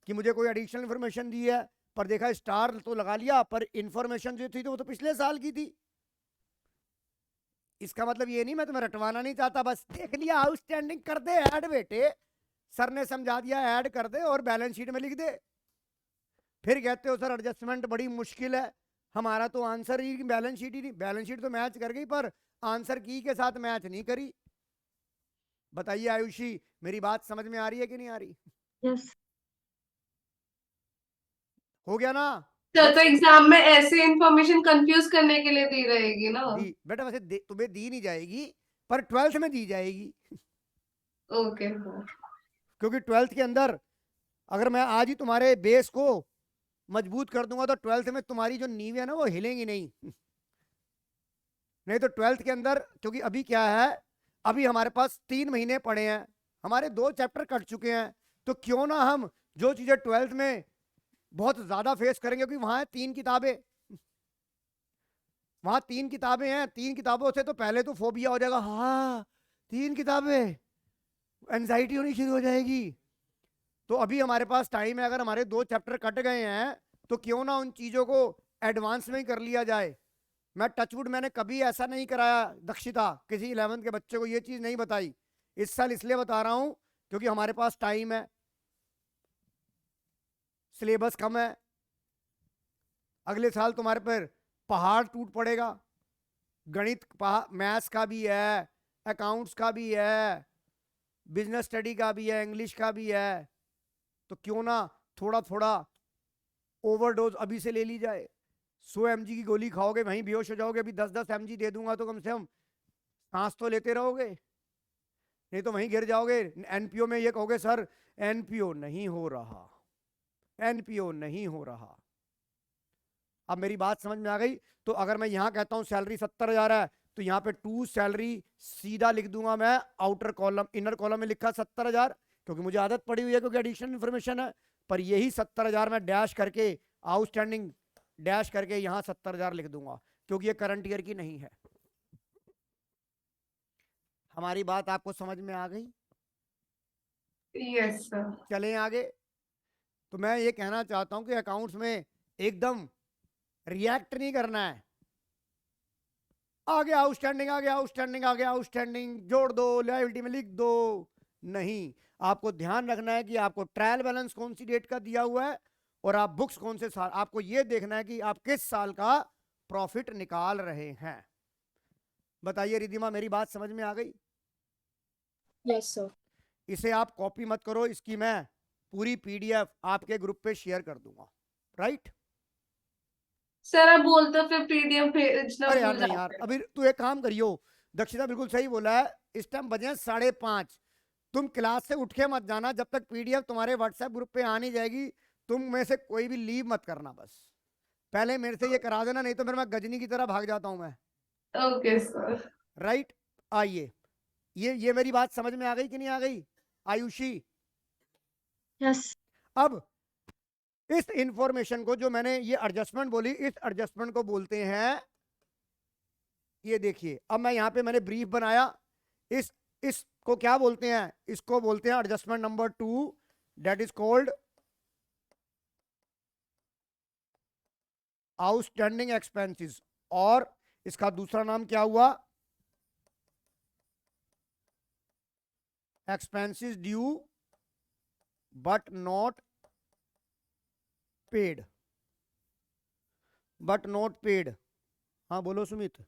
कि मुझे कोई एडिशनल इन्फॉर्मेशन दी है, पर देखा स्टार तो लगा लिया पर इंफॉर्मेशन जो थी तो वो तो पिछले साल की थी। इसका मतलब ये नहीं मैं तुम्हें रटवाना नहीं चाहता, बस देख लिया आउटस्टैंडिंग कर दे ऐड, बेटे सर ने समझा दिया ऐड कर दे और बैलेंस शीट में लिख दे। फिर कहते हो सर एडजस्टमेंट बड़ी मुश्किल है। हमारा तो आंसर ही बैलेंस शीट ही नहीं, बैलेंस शीट तो मैच कर गई पर आंसर की के साथ मैच नहीं करी। बताइए आयुषी, मेरी बात समझ में आ रही है कि नहीं आ रही? Yes. हो गया ना? सर तो एग्जाम में ऐसे इंफॉर्मेशन कंफ्यूज करने के लिए दी रहेगी ना। बेटा वैसे तुम्हें दी नहीं जाएगी पर 12th में दी जाएगी, ओके क्योंकि 12th के अंदर अगर मैं आज ही तुम्हारे बेस को मजबूत कर दूंगा तो 12th में तुम्हारी जो नींव है ना वो हिलेंगी नहीं। नहीं तो 12th के अंदर, क्योंकि अभी क्या है, अभी हमारे पास 3 महीने पड़े हैं, हमारे 2 चैप्टर कट चुके हैं, तो क्यों ना हम जो चीजें 12th में बहुत ज्यादा फेस करेंगे, क्योंकि वहां है 3 किताबें, वहां 3 किताबें हैं, 3 किताबों से तो पहले तो फोबिया हो जाएगा, हाँ 3 किताबें, एंजाइटी होनी शुरू हो जाएगी। तो अभी हमारे पास टाइम है, अगर हमारे 2 चैप्टर कट गए हैं तो क्यों ना उन चीजों को एडवांस में ही कर लिया जाए। मैं टचवुड मैंने कभी ऐसा नहीं कराया दक्षिता, किसी 11th के बच्चे को ये चीज नहीं बताई। इस साल इसलिए बता रहा हूं क्योंकि हमारे पास टाइम है, सिलेबस कम है। अगले साल तुम्हारे पर पहाड़ टूट पड़ेगा, गणित मैथ्स का भी है, अकाउंट्स का भी है, बिजनेस स्टडी का भी है, इंग्लिश का भी है। तो क्यों ना थोड़ा थोड़ा ओवरडोज अभी से ले ली जाए। 100 mg की गोली खाओगे वहीं बेहोश हो जाओगे, अभी 10-10 mg दे दूंगा तो कम से कम सांस तो लेते रहोगे, नहीं तो वहीं गिर जाओगे। एनपीओ में ये कहोगे सर एनपीओ नहीं हो रहा, एनपीओ नहीं हो रहा। अब मेरी बात समझ में आ गई? तो अगर मैं यहां कहता हूं सैलरी 70,000 है तो यहाँ पे टू सैलरी सीधा लिख दूंगा मैं, आउटर कॉलम इनर कॉलम में लिखा 70,000, क्योंकि मुझे आदत पड़ी हुई है, क्योंकि एडिशनल इन्फॉर्मेशन है। पर यही 70,000 में डैश करके आउटस्टैंडिंग डैश करके यहाँ 70,000 लिख दूंगा, क्योंकि ये करंट ईयर की नहीं है। हमारी बात आपको समझ में आ गई? Yes sir. चलें आगे। तो मैं ये कहना चाहता हूं कि अकाउंट्स में एकदम रिएक्ट नहीं करना है। आगे आउटस्टैंडिंग, आगे आउटस्टैंडिंग, आगे आउटस्टैंडिंग जोड़ दो, लायबिलिटी में लिख दो, नहीं। आपको ध्यान रखना है कि आपको ट्रायल बैलेंस कौन सी डेट का दिया हुआ है और आप बुक्स कौन से साल, आपको यह देखना है कि आप किस साल का प्रॉफिट निकाल रहे हैं। बताइए रिधिमा, मेरी बात समझ में आ गई? Yes, sir. इसे आप कॉपी मत करो, इसकी मैं पूरी पीडीएफ आपके ग्रुप पे शेयर कर दूंगा, राइट? सर आप बोलते फिर पीडीएफ भेजना अरे भूल यार नहीं यार, जाते हैं। अभी तू एक काम करियो, दक्षिता बिल्कुल सही बोला है, इस टाइम बजे 5:30। तुम क्लास से उठ के मत जाना जब तक पीडीएफ तुम्हारे व्हाट्सएप ग्रुप पे आ नहीं जाएगी। तुम में से कोई भी लीव मत करना, बस पहले मेरे से ये करा देना, नहीं तो फिर मैं गजनी की तरह भाग जाता हूं मैं। Okay sir. राइट। आइए, ये मेरी बात समझ में आ गई कि नहीं आ गई आयुषी? Yes. अब इस इंफॉर्मेशन को जो मैंने ये एडजस्टमेंट बोली, इस एडजस्टमेंट को बोलते हैं, ये देखिए अब मैं यहां पे मैंने ब्रीफ बनाया, इसको क्या बोलते हैं? इसको बोलते हैं adjustment number 2, that is called outstanding expenses, और इसका दूसरा नाम क्या हुआ? Expenses due but not paid, but not paid. हाँ बोलो सुमित।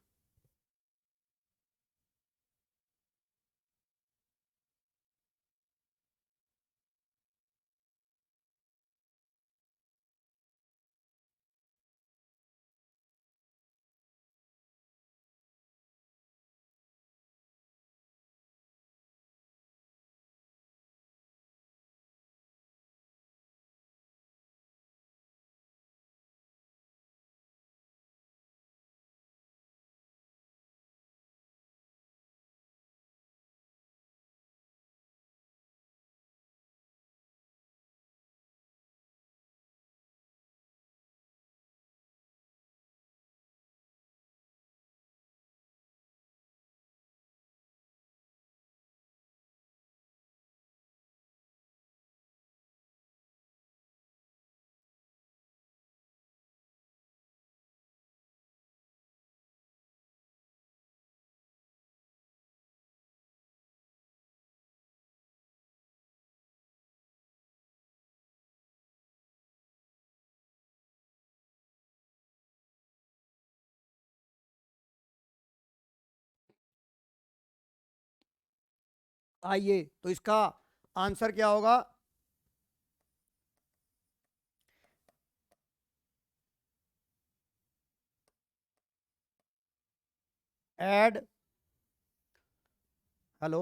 आइए, तो इसका आंसर क्या होगा? ऐड, हेलो,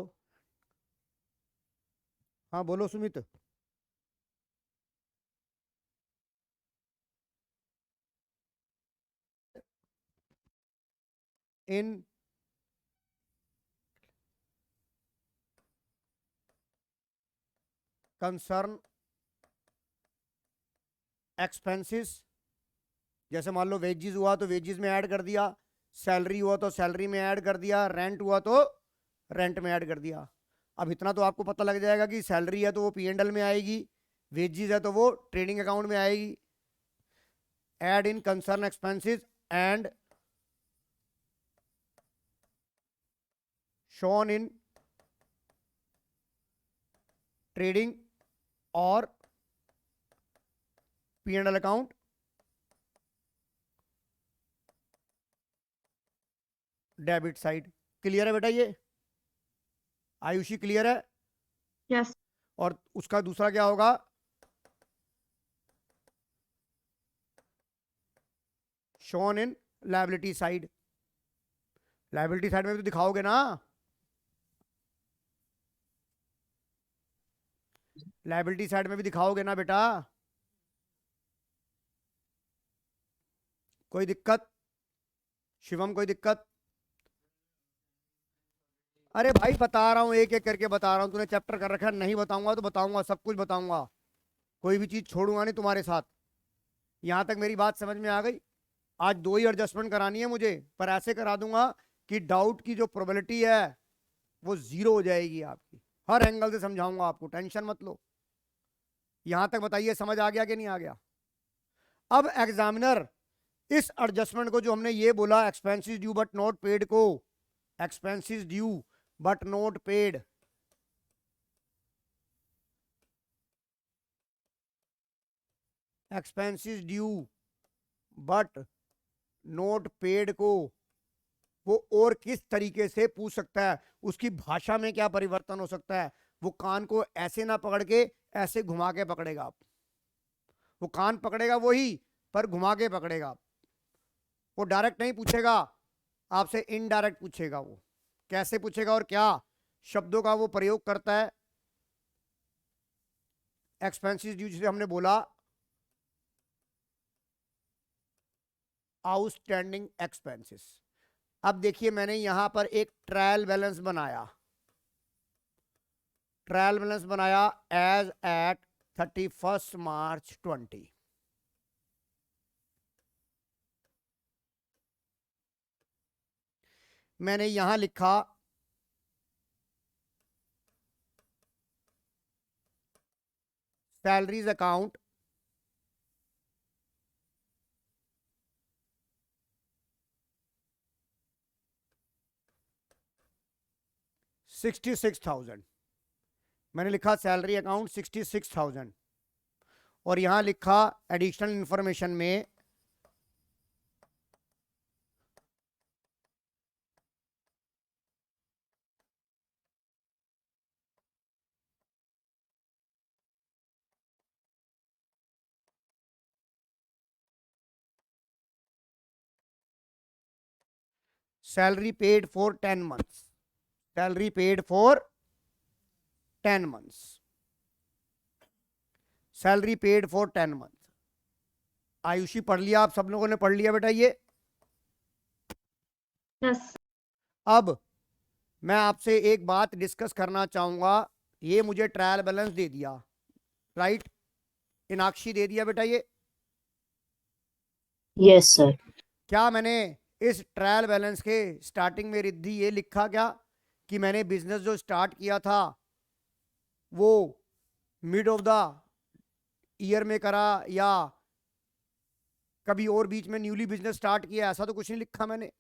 हाँ बोलो सुमित। इन कंसर्न एक्सपेंसेस, जैसे मान लो वेजेस हुआ तो वेजेस में ऐड कर दिया, सैलरी हुआ तो सैलरी में ऐड कर दिया, रेंट हुआ तो रेंट में ऐड कर दिया। अब इतना तो आपको पता लग जाएगा कि सैलरी है तो वो P&L में आएगी, वेजेस है तो वो ट्रेडिंग अकाउंट में आएगी। Add in concern expenses and shown in trading और P&L account debit side. Clear है बेटा? ये आयुषी क्लियर है? Yes. और उसका दूसरा क्या होगा? Shown in liability side. Liability side में भी तो दिखाओगे ना, लायबिलिटी साइड में भी दिखाओगे ना बेटा? कोई दिक्कत? शिवम कोई दिक्कत? अरे भाई बता रहा हूं, एक एक करके बता रहा हूं, तूने चैप्टर कर रखा है, नहीं बताऊंगा तो बताऊंगा, सब कुछ बताऊंगा, कोई भी चीज छोड़ूंगा नहीं तुम्हारे साथ। यहां तक मेरी बात समझ में आ गई? आज 2 ही एडजस्टमेंट करानी है मुझे, पर ऐसे करा दूंगा कि डाउट की जो प्रोबेबिलिटी है वो 0 हो जाएगी आपकी। हर एंगल से समझाऊंगा आपको, टेंशन मत लो। यहां तक बताइए समझ आ गया कि नहीं आ गया? अब एग्जामिनर इस एडजस्टमेंट को जो हमने ये बोला expenses due but not paid को, expenses due but not paid, expenses due but not paid को वो और किस तरीके से पूछ सकता है, उसकी भाषा में क्या परिवर्तन हो सकता है? वो कान को ऐसे ना पकड़ के ऐसे घुमा के पकड़ेगा, वो कान पकड़ेगा वही पर घुमा के पकड़ेगा, वो डायरेक्ट नहीं पूछेगा आपसे, इनडायरेक्ट पूछेगा। वो कैसे पूछेगा और क्या शब्दों का वो प्रयोग करता है? एक्सपेंसेस ड्यू जिसे हमने बोला आउटस्टैंडिंग एक्सपेंसेस, अब देखिए मैंने यहां पर एक ट्रायल बैलेंस बनाया, ट्रायल बैलेंस बनाया एज एट 31 मार्च 20। मैंने यहां लिखा सैलरीज अकाउंट, $66,000। मैंने लिखा सैलरी अकाउंट 66,000 और यहां लिखा एडिशनल इंफॉर्मेशन में salary paid for 10 months, salary paid for 10 months, salary paid for 10 month. Ayushi पढ़ लिया, आप सब लोगों ने पढ़ लिया बेटा ये? यस अब मैं आपसे एक बात डिस्कस करना चाहूंगा। ये मुझे ट्रायल बैलेंस दे दिया, राइट? इनाक्षी दे दिया बेटा ये? Yes sir. क्या मैंने इस ट्रायल बैलेंस के स्टार्टिंग में रिद्धि ये लिखा क्या कि मैंने बिजनेस जो स्टार्ट किया था वो मिड ऑफ द ईयर में करा या कभी और बीच में न्यूली बिजनेस स्टार्ट किया? ऐसा तो कुछ नहीं लिखा मैंने।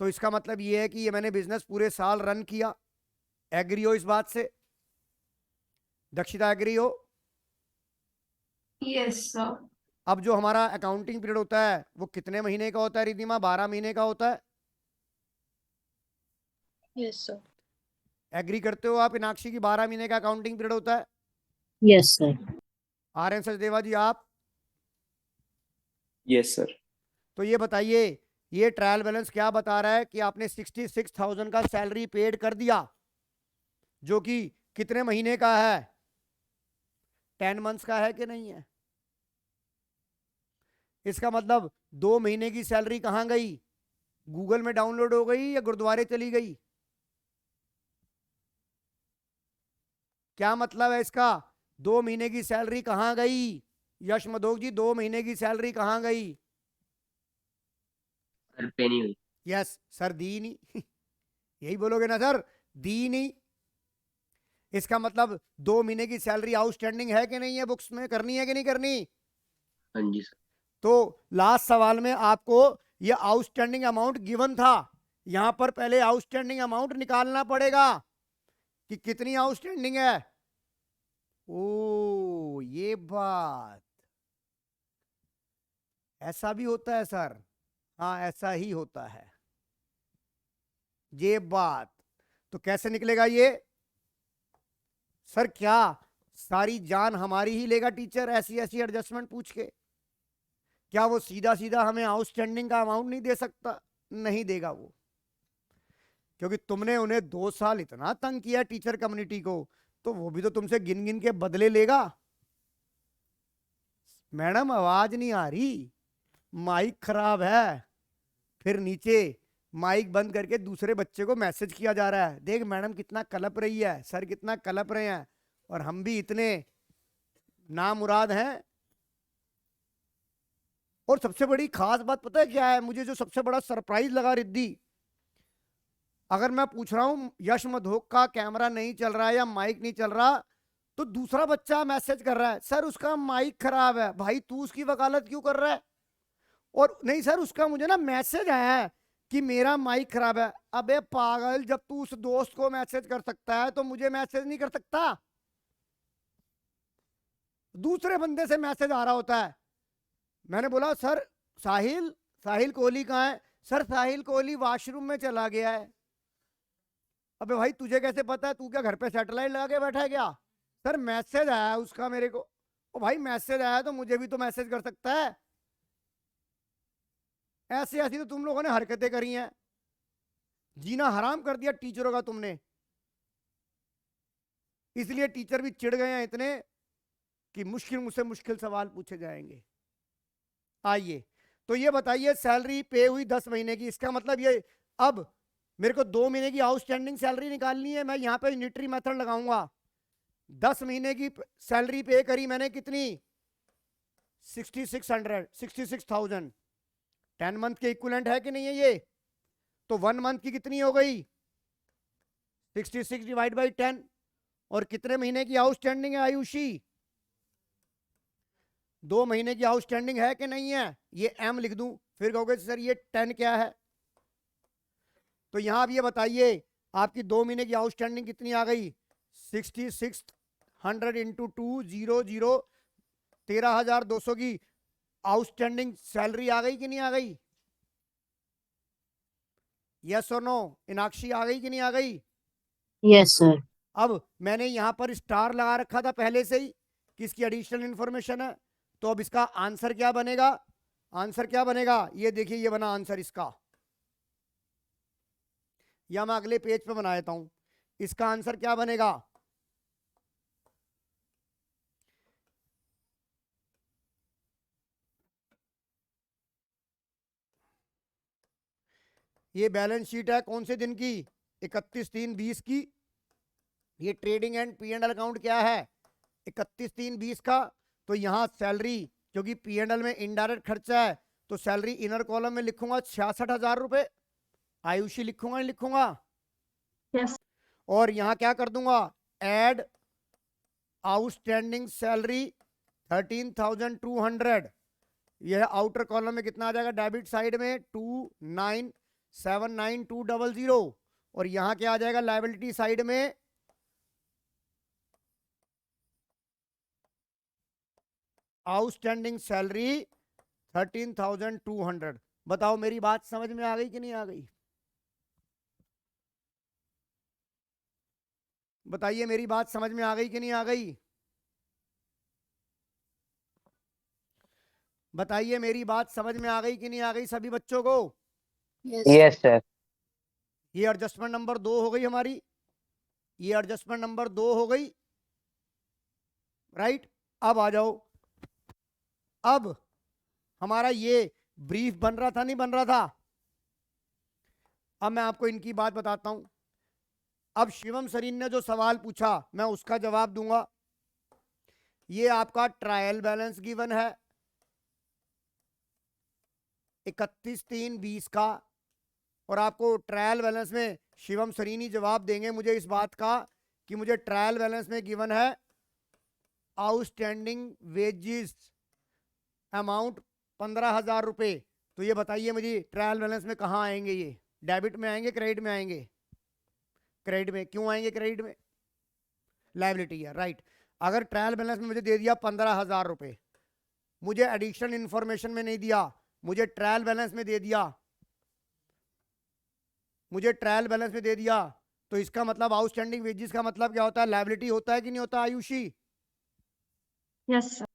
तो इसका मतलब ये है कि ये मैंने बिजनेस पूरे साल रन किया। एग्री हो इस बात से? दक्षिता एग्री हो? Yes sir. अब जो हमारा अकाउंटिंग पीरियड होता है वो कितने महीने का होता है रिद्धिमा? 12 महीने का होता है। Yes sir. एग्री करते हो आप इनाक्षी की 12 महीने का अकाउंटिंग पीरियड होता है? Yes sir. आर.एन. सचदेवा जी आप? Yes sir. तो ये बताइए, ये ट्रायल बैलेंस क्या बता रहा है कि आपने 66,000 का सैलरी पेड कर दिया, जो कि कितने महीने का है? 10 मंथ्स का है कि नहीं है? इसका मतलब 2 महीने की सैलरी कहां गई? गूगल में डाउनलोड हो गई या गुरुद्वारे चली गई? क्या मतलब है इसका? 2 महीने की सैलरी कहां गई? यश मधोक जी, 2 महीने की सैलरी कहां गई? सर पे नहीं हुई। यस सर, दी नहीं। यही बोलोगे ना सर, दी नहीं। इसका मतलब 2 महीने की सैलरी आउटस्टैंडिंग है कि नहीं है? बुक्स में करनी है कि नहीं करनी? हाँ जी सर। तो लास्ट सवाल में आपको ये आउटस्टैंडिंग अमाउंट गिवन था, यहां पर पहले आउटस्टैंडिंग अमाउंट निकालना पड़ेगा कि कितनी आउटस्टैंडिंग है। ओ ये बात, ऐसा भी होता है सर? हाँ ऐसा ही होता है ये बात। तो कैसे निकलेगा ये सर? क्या सारी जान हमारी ही लेगा टीचर ऐसी ऐसी एडजस्टमेंट पूछ के? क्या वो सीधा सीधा हमें आउटस्टैंडिंग का अमाउंट नहीं दे सकता? नहीं देगा वो, क्योंकि तुमने उन्हें 2 साल इतना तंग किया टीचर कम्युनिटी को, तो वो भी तो तुमसे गिन गिन के बदले लेगा। मैडम आवाज नहीं आ रही, माइक खराब है। फिर नीचे माइक बंद करके दूसरे बच्चे को मैसेज किया जा रहा है, देख मैडम कितना कलप रही है, सर कितना कलप रहे हैं, और हम भी इतने नामुराद हैं। और सबसे बड़ी खास बात पता है क्या है? मुझे जो सबसे बड़ा सरप्राइज लगा रिद्धि, अगर मैं पूछ रहा हूं यश मधोक का कैमरा नहीं चल रहा है या माइक नहीं चल रहा, तो दूसरा बच्चा मैसेज कर रहा है, सर उसका माइक खराब है। भाई तू उसकी वकालत क्यों कर रहा है? और नहीं सर उसका मुझे ना मैसेज आया है कि मेरा माइक खराब है। अबे पागल, जब तू उस दोस्त को मैसेज कर सकता है तो मुझे मैसेज नहीं कर सकता? दूसरे बंदे से मैसेज आ रहा होता है। मैंने बोला सर साहिल, साहिल कोहली कहाँ है? सर साहिल कोहली वॉशरूम में चला गया है। अबे भाई तुझे कैसे पता है? तू क्या घर पे सैटेलाइट लगा के बैठा है क्या? सर मैसेज आया है उसका मेरे को। ओ भाई मैसेज आया तो मुझे भी तो मैसेज कर सकता है। ऐसी ऐसी तो तुम लोगों ने हरकतें करी हैं, जीना हराम कर दिया टीचरों का तुमने। इसलिए टीचर भी चिढ़ गए हैं इतने कि मुश्किल मुझसे मुश्किल सवाल पूछे जाएंगे। आइए, तो ये बताइए सैलरी पे हुई 10 महीने की, इसका मतलब ये अब मेरे को 2 महीने की आउटस्टैंडिंग सैलरी निकालनी है। मैं यहाँ पे यूनिटरी मेथड लगाऊंगा। 10 महीने की सैलरी पे करी मैंने कितनी, 66,000। 10 मंथ के इक्विवेलेंट है कि नहीं है ये? तो 1 मंथ की कितनी हो गई, 66 डिवाइड बाई 10। और कितने महीने की आउटस्टैंडिंग है आयुषी? 2 महीने की आउटस्टैंडिंग है कि नहीं है? ये एम लिख दूं, फिर कहोगे सर ये 10 क्या है? तो यहां आप ये बताइए आपकी 2 महीने की आउटस्टैंडिंग कितनी आ गई, 6600 इंटू 200, 13,200 की आउटस्टैंडिंग सैलरी आ गई कि नहीं आ गई? यस और नो? इनाक्षी आ गई कि नहीं आ गई? Yes sir. अब मैंने यहां पर स्टार लगा रखा था पहले से ही कि इसकी एडिशनल इंफॉर्मेशन है। तो अब इसका आंसर क्या बनेगा? आंसर क्या बनेगा? ये देखिए, ये बना आंसर इसका, या मैं अगले पेज पे बना देता हूं। इसका आंसर क्या बनेगा? ये बैलेंस शीट है कौन से दिन की? 31/3/20 की। ये trading and P and L account क्या है? 31/3/20 का। तो यहां सैलरी, क्योंकि पी एंड एल में इनडायरेक्ट खर्चा है, तो सैलरी इनर कॉलम में लिखूंगा 66,000 रुपए। आयुषी लिखूंगा नहीं लिखूंगा? यस। और यहां क्या कर दूंगा, एड आउटस्टैंडिंग सैलरी 13,200। यह आउटर कॉलम में कितना आ जाएगा, डेबिट साइड में 2,979,200। और यहां क्या आ जाएगा लायबिलिटी साइड में, आउटस्टैंडिंग सैलरी 13,200। बताओ मेरी बात समझ में आ गई कि नहीं आ गई? बताइए मेरी बात समझ में आ गई कि नहीं आ गई? बताइए मेरी बात समझ में आ गई कि नहीं आ गई सभी बच्चों को? Yes sir. ये एडजस्टमेंट नंबर 2 हो गई हमारी, ये एडजस्टमेंट नंबर 2 हो गई, राइट। अब आ जाओ, अब हमारा ये ब्रीफ बन रहा था नहीं बन रहा था? अब मैं आपको इनकी बात बताता हूं। अब शिवम सरीन ने जो सवाल पूछा मैं उसका जवाब दूंगा। ये आपका ट्रायल बैलेंस गिवन है 31/3/20 का, और आपको ट्रायल बैलेंस में शिवम सरीनी जवाब देंगे मुझे इस बात का कि मुझे ट्रायल बैलेंस में गिवन है आउटस्टैंडिंग वेजेस अमाउंट 15,000 रुपए। तो ये बताइए मुझे ट्रायल बैलेंस में कहाँ आएंगे? ये डेबिट में आएंगे, क्रेडिट में आएंगे? क्रेडिट में। क्यों आएंगे क्रेडिट में? लायबिलिटी है, राइट। अगर ट्रायल बैलेंस में मुझे दे दिया 15,000 रुपए, मुझे एडिशनल इंफॉर्मेशन में नहीं दिया, मुझे ट्रायल बैलेंस में दे दिया, मुझे ट्रायल बैलेंस में दे दिया, तो इसका मतलब आउटस्टैंडिंग वेजेस का मतलब क्या होता है? लायबिलिटी होता है कि नहीं होता आयुषी? Yes sir.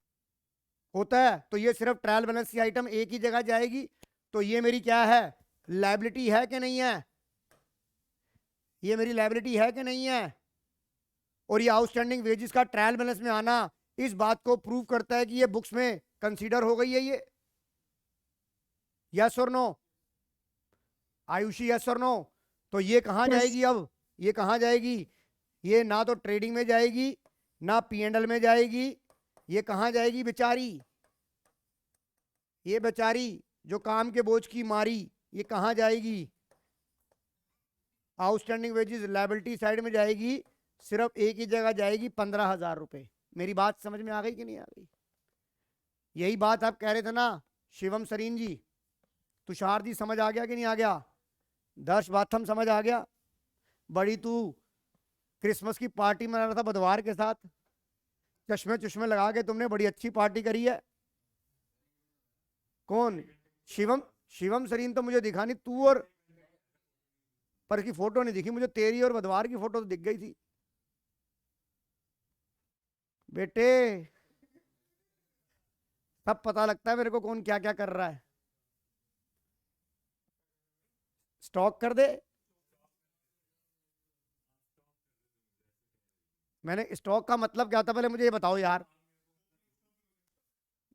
होता है। तो ये सिर्फ ट्रायल बैलेंस की आइटम एक ही जगह जाएगी। तो ये मेरी क्या है, लायबिलिटी है कि नहीं है? ये मेरी लायबिलिटी है कि नहीं है? और ये आउटस्टैंडिंग वेजेस का ट्रायल बैलेंस में आना इस बात को प्रूव करता है कि ये बुक्स में कंसीडर हो गई है ये। यस और नो? आयुषी यस और नो? तो ये कहाँ Yes. जाएगी अब? ये कहाँ जाएगी? ये ना तो ट्रेडिंग में जाएगी ना पी एंड एल में जाएगी। ये कहाँ जाएगी बेचारी? ये बेचारी जो काम के बोझ की मारी, ये कहाँ जाएगी? आउटस्टैंडिंग वेजेस लायबिलिटी साइड में जाएगी, सिर्फ एक ही जगह जाएगी, 15,000 रुपए। मेरी बात समझ में आ गई कि नहीं आ गई? यही बात आप कह रहे थे ना शिवम सरीन जी, तुषार जी, समझ आ गया कि नहीं आ गया? दर्श बाथम समझ आ गया? बड़ी तू क्रिसमस की पार्टी मना रहा था बुधवार के साथ, चश्मे चश्मे लगा के तुमने बड़ी अच्छी पार्टी करी है। कौन? शिवम? शिवम सरीन तो मुझे दिखा नहीं, तू और पर की फोटो नहीं दिखी मुझे, तेरी और बुधवार की फोटो तो दिख गई थी बेटे। सब पता लगता है मेरे को कौन क्या क्या कर रहा है। स्टॉक कर दे। मैंने स्टॉक का मतलब क्या था पहले मुझे ये बताओ यार।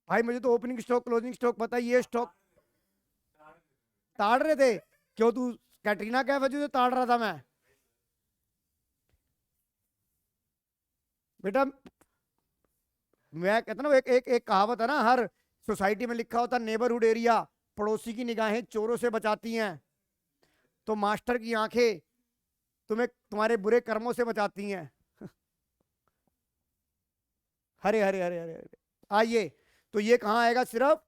भाई मुझे तो ओपनिंग स्टॉक क्लोजिंग स्टॉक पता है, ये स्टॉक ताड़ रहे थे? क्यों, तू कैटरीना कैफ है जो ताड़ रहा था मैं? बेटा मैं कहता ना, एक एक एक कहावत है ना, हर सोसाइटी में लिखा होता, नेबरहुड एरिया, पड़ोसी की निगाहें चोरों से बचाती हैं, तो मास्टर की आंखें तुम्हें तुम्हारे बुरे कर्मों से बचाती हैं। हरे हरे हरे हरे हरे। आइए, तो ये कहाँ आएगा? सिर्फ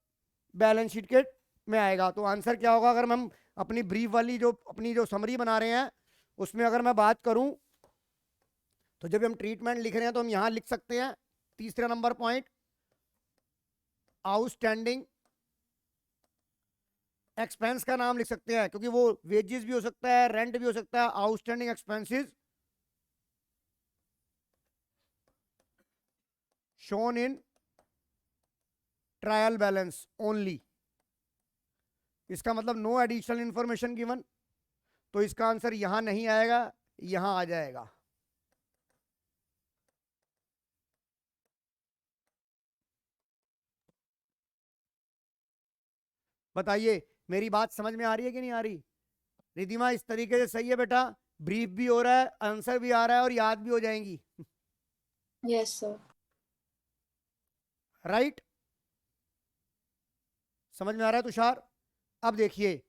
बैलेंस शीट के में आएगा। तो आंसर क्या होगा? अगर हम अपनी ब्रीफ वाली जो अपनी जो समरी बना रहे हैं उसमें अगर मैं बात करूं, तो जब हम ट्रीटमेंट लिख रहे हैं तो हम यहां लिख सकते हैं तीसरा नंबर पॉइंट, आउटस्टैंडिंग एक्सपेंस का नाम लिख सकते हैं, क्योंकि वो वेजेस भी हो सकता है, रेंट भी हो सकता है। Outstanding expenses shown in trial balance only. इसका मतलब नो एडिशनल इंफॉर्मेशन गिवन, तो इसका आंसर यहां नहीं आएगा, यहां आ जाएगा। बताइए मेरी बात समझ में आ रही है कि नहीं आ रही? रिधिमा इस तरीके से सही है बेटा? ब्रीफ भी हो रहा है, आंसर भी आ रहा है और याद भी हो जाएंगी। Yes, sir. राइट? समझ में आ रहा है तुषार? अब देखिए,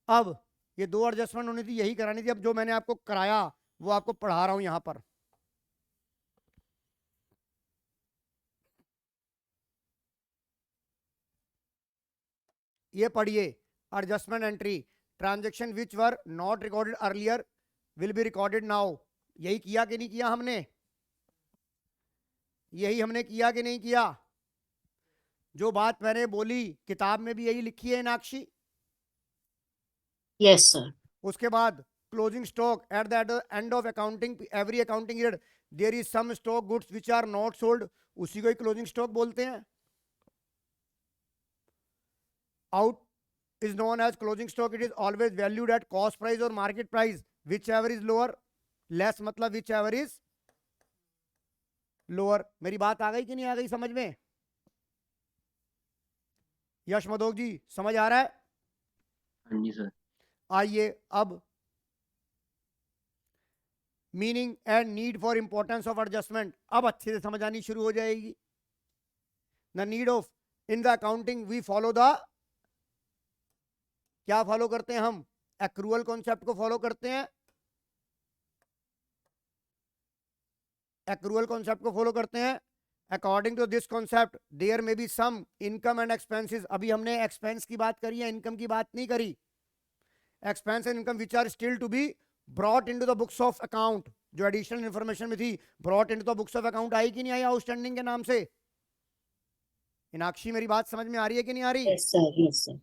अब ये दो एडजस्टमेंट होनी थी, यही करानी थी। अब जो मैंने आपको कराया वो आपको पढ़ा रहा हूं यहां पर। ये पढ़िए, adjustment entry, transaction which were not recorded earlier will be recorded now. यही किया कि नहीं किया हमने? यही हमने किया कि नहीं किया? जो बात मैंने बोली किताब में भी यही लिखी है मीनाक्षी। Yes, sir. उसके बाद closing stock at the end of accounting every accounting period there is some stock goods which are not sold, उसी को ही क्लोजिंग स्टॉक बोलते हैं। Out is known as closing stock. It is always valued at cost price or market price, whichever is lower. less मतलब whichever is lower. मेरी बात आ गई कि नहीं आ गई समझ में? यश मधोक जी समझ आ रहा है? हाँ जी सर। आइए अब meaning and need for importance of adjustment अब अच्छे से समझ आनी शुरू हो जाएगी। The need of in the accounting we follow the, क्या फॉलो करते हैं हम? एक्रूअल कॉन्सेप्ट को फॉलो करते हैं। एक्रूअल कॉन्सेप्ट को फॉलो करते हैं। According to this concept there may be some income and expenses. अभी हमने एक्सपेंस की बात करी है, इनकम की बात नहीं करी। Expense and income which are still to be brought into the books of account, जो एडिशनल इंफॉर्मेशन में थी, brought into the books of account आई कि नहीं आई आउटस्टैंडिंग के नाम से? मीनाक्षी मेरी बात समझ में आ रही है कि नहीं आ रही? Yes, sir. Yes, sir.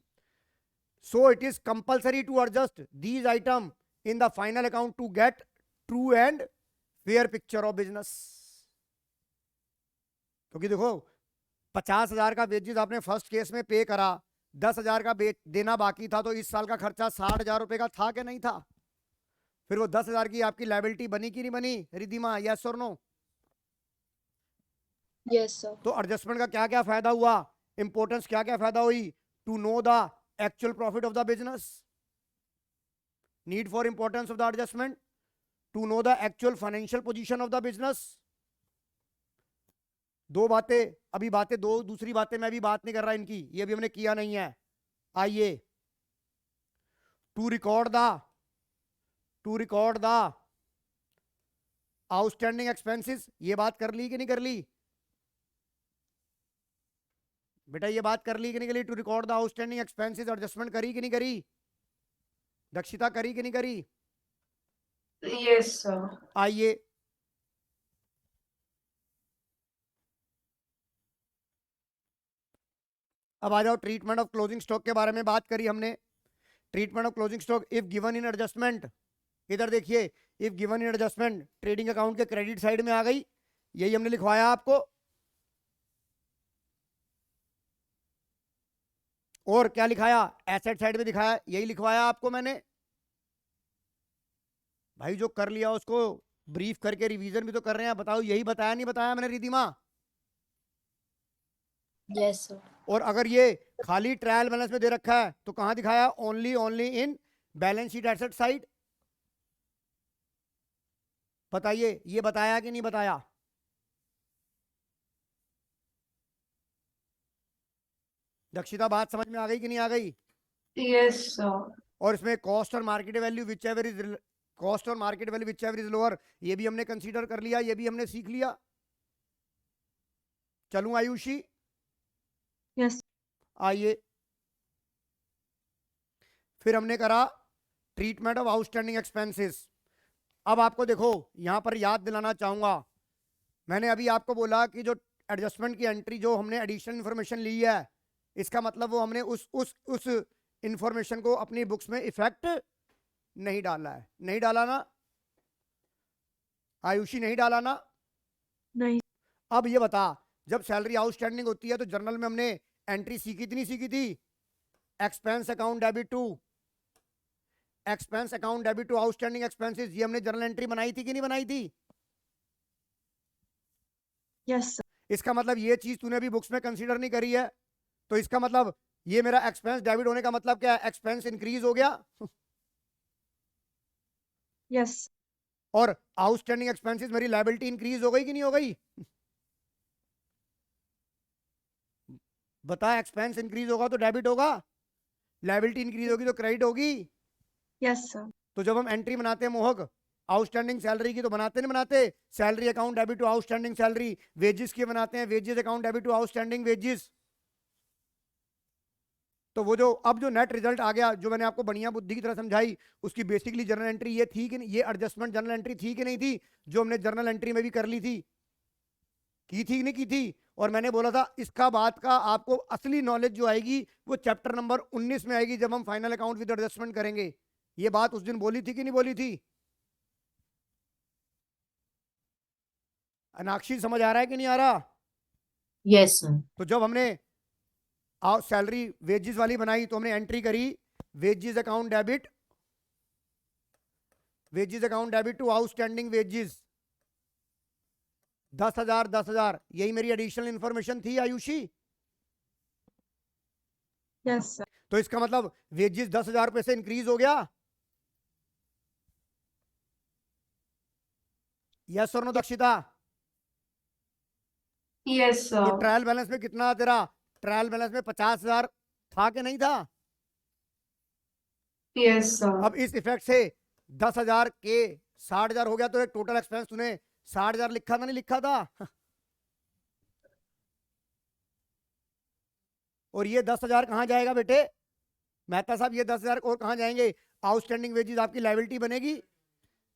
So it is compulsory to adjust these items in the final account to get true and fair picture of business. क्योंकि देखो 50,000 का वेजेस आपने फर्स्ट केस में पे करा, 10,000 का देना बाकी था, तो इस साल का खर्चा 60,000 रुपए का था कि नहीं था? फिर वो 10,000 की आपकी लायबिलिटी बनी कि नहीं बनी रिधिमा? यस और नो? Yes, sir. तो एडजस्टमेंट का क्या क्या फायदा हुआ, इंपॉर्टेंस क्या क्या फायदा हुई? To know the actual profit of the business, need for importance of the adjustment, to know the actual financial position of the business. दो बातें, अभी बातें दो, दूसरी बातें मैं भी बात नहीं कर रहा इनकी, ये भी हमने किया नहीं है। आइए, to record the outstanding expenses, ये बात कर ली कि नहीं कर ली बेटा? ये बात कर ली कि नहीं करी? To record the outstanding expenses adjustment करी कि नहीं करी? दक्षिता करी कि नहीं करी? Yes, sir. आइए, अब आ जाओ ट्रीटमेंट ऑफ क्लोजिंग स्टॉक के बारे में बात करी हमने। Treatment of closing stock if given in adjustment, इधर देखिए, if given in adjustment trading account के क्रेडिट साइड में आ गई, यही हमने लिखवाया आपको। और क्या लिखाया? एसेट साइड में दिखाया, यही लिखवाया आपको मैंने। भाई जो कर लिया उसको ब्रीफ करके रिवीजन भी तो कर रहे हैं, बताओ यही बताया नहीं बताया मैंने रिधिमा? Yes, sir. और अगर ये खाली ट्रायल बैलेंस में दे रखा है तो कहां दिखाया? Only in balance sheet asset side. बताइए, ये बताया कि नहीं बताया? दक्षिता, बात समझ में आ गई कि नहीं आ गई? Yes sir. और इसमें कॉस्ट और market value which ever is lower, ये भी हमने कंसीडर कर लिया, ये भी हमने सीख लिया। चलूं आयुषी? Yes. आइए, फिर हमने करा ट्रीटमेंट ऑफ आउटस्टैंडिंग एक्सपेंसेस। अब आपको देखो यहां पर याद दिलाना चाहूंगा, मैंने अभी आपको बोला कि जो एडजस्टमेंट की एंट्री जो हमने एडिशनल इंफॉर्मेशन ली है, इसका मतलब वो हमने उस इंफॉर्मेशन को अपनी बुक्स में इफेक्ट नहीं डाला है। नहीं डाला ना आयुषी? नहीं डाला ना? नहीं। अब ये बता, जब सैलरी आउटस्टैंडिंग होती है तो जर्नल में हमने एंट्री सीखी थी नहीं सीखी थी? Expense account debit to outstanding expenses, ये हमने जर्नल एंट्री बनाई थी कि नहीं बनाई थी? Yes, sir. इसका मतलब ये चीज तूने अभी बुक्स में कंसीडर नहीं करी है, तो इसका मतलब ये मेरा एक्सपेंस डेबिट होने का मतलब क्या है? एक्सपेंस इंक्रीज हो गया Yes. और आउटस्टैंडिंग एक्सपेंसेस मेरी लायबिलिटी इंक्रीज हो गई कि नहीं हो गई? बता, एक्सपेंस इंक्रीज होगा तो डेबिट होगा, लायबिलिटी इंक्रीज होगी तो क्रेडिट होगी। Yes, sir. तो जब हम एंट्री बनाते हैं मोहक आउटस्टैंडिंग सैलरी की, तो बनाते नहीं बनाते? Salary account debit to outstanding salary. Wages की बनाते हैं wages account debit to outstanding wages. तो वो जो अब जो नेट रिजल्ट आ गया, जो मैंने आपको बढ़िया बुद्धि की तरह समझाई, उसकी बेसिकली जर्नल एंट्री ये थी कि नहीं? ये एडजस्टमेंट जर्नल एंट्री थी कि नहीं थी? जो हमने जर्नल एंट्री में भी कर ली थी, की थी कि नहीं की थी? और मैंने बोला था इसका बात का आपको असली नॉलेज जो आएगी वो चैप्टर नंबर 19 में आएगी, जब हम फाइनल अकाउंट विद एडजस्टमेंट करेंगे। ये बात उस दिन बोली थी कि नहीं बोली थी? अनाक्षी, समझ आ रहा है कि नहीं आ रहा? Yes, sir. तो जब हमने सैलरी वेजेस वाली बनाई तो हमने एंट्री करी wages account debit to outstanding wages 10,000। यही मेरी एडिशनल इंफॉर्मेशन थी आयुषी। Yes, sir. तो इसका मतलब वेजेस 10,000 रुपए से इंक्रीज हो गया। यस और नो दक्षिता? यस तो सर। ट्रायल बैलेंस में कितना तेरा? ट्रायल बैलेंस में 50,000 था कि नहीं था? Yes sir. अब इस इफेक्ट से 10,000 के 60,000 हो गया, तो एक टोटल एक्सपेंस तूने 60,000 लिखा था नहीं लिखा था? और ये 10,000 कहां जाएगा बेटे मेहता साहब? ये 10,000 और कहां जाएंगे? आउटस्टैंडिंग वेजेस आपकी लायबिलिटी बनेगी,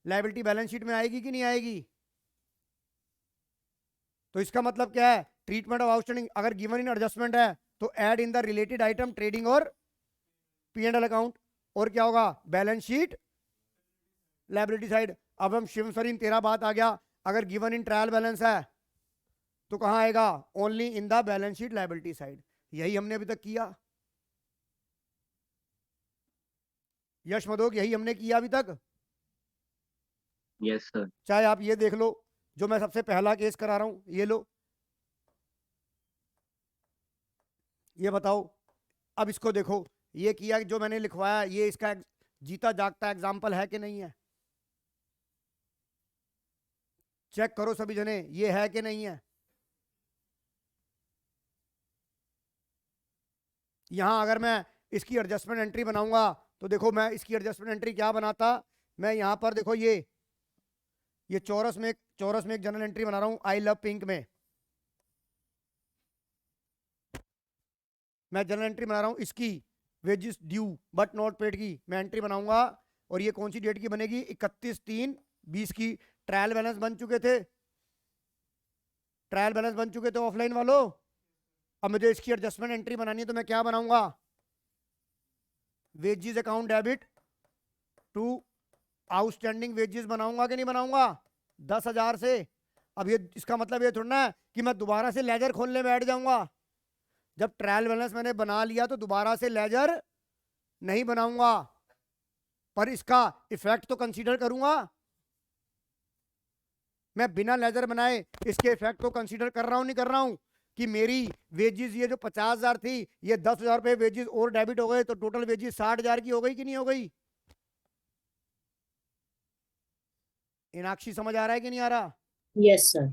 लायबिलिटी बैलेंस शीट में आएगी कि नहीं आएगी? तो इसका मतलब क्या है? ट्रीटमेंट ऑफ आउटस्टैंडिंग अगर गिवन इन एडजस्टमेंट है तो add in the related item trading और P&L अकाउंट, और क्या होगा? Balance sheet liability side. अब हम शिव सरीन तेरा बात आ गया, अगर गिवन इन ट्रायल बैलेंस है तो कहां आएगा? Only in the balance sheet liability side. यही हमने अभी तक किया। यश मधोक, यही हमने किया अभी तक। Yes sir. चाहे आप ये देख लो, जो मैं सबसे पहला केस करा रहा हूं, ये लो, ये बताओ। अब इसको देखो, ये किया जो मैंने लिखवाया, ये इसका जीता जागता एग्जाम्पल है कि नहीं है? चेक करो सभी जने, ये है कि नहीं है? यहां अगर मैं इसकी एडजस्टमेंट एंट्री बनाऊंगा तो देखो, मैं इसकी एडजस्टमेंट एंट्री क्या बनाता? मैं यहां पर देखो ये चौरस में एक जनरल एंट्री बना रहा हूं, आई लव पिंक में मैं जनरल एंट्री बना रहा हूं इसकी wages due but not paid की मैं एंट्री बनाऊंगा। और ये कौन सी डेट की बनेगी? 31/3/20 की। ट्रायल बैलेंस बन चुके थे, ऑफलाइन वालों। अब मुझे इसकी एडजस्टमेंट एंट्री बनानी है तो मैं क्या बनाऊंगा? Wages account debit to outstanding wages बनाऊंगा कि नहीं बनाऊंगा? 10,000 से। अब ये इसका मतलब ये थोड़ा ना है कि मैं दोबारा से लेजर खोलने बैठ जाऊंगा। जब ट्रायल बैलेंस मैंने बना लिया तो दोबारा से लेजर नहीं बनाऊंगा, पर इसका इफेक्ट तो कंसीडर करूंगा। मैं बिना लेजर बनाए इसके इफेक्ट को कंसीडर कर रहा हूं नहीं कर रहा हूं? कि मेरी वेजेस ये जो 50,000 थी, ये 10,000 रुपए वेजेस और डेबिट हो गए, तो टोटल वेजेस 60,000 की हो गई कि नहीं हो गई? इनाक्षी समझ आ रहा है कि नहीं आ रहा? Yes, sir.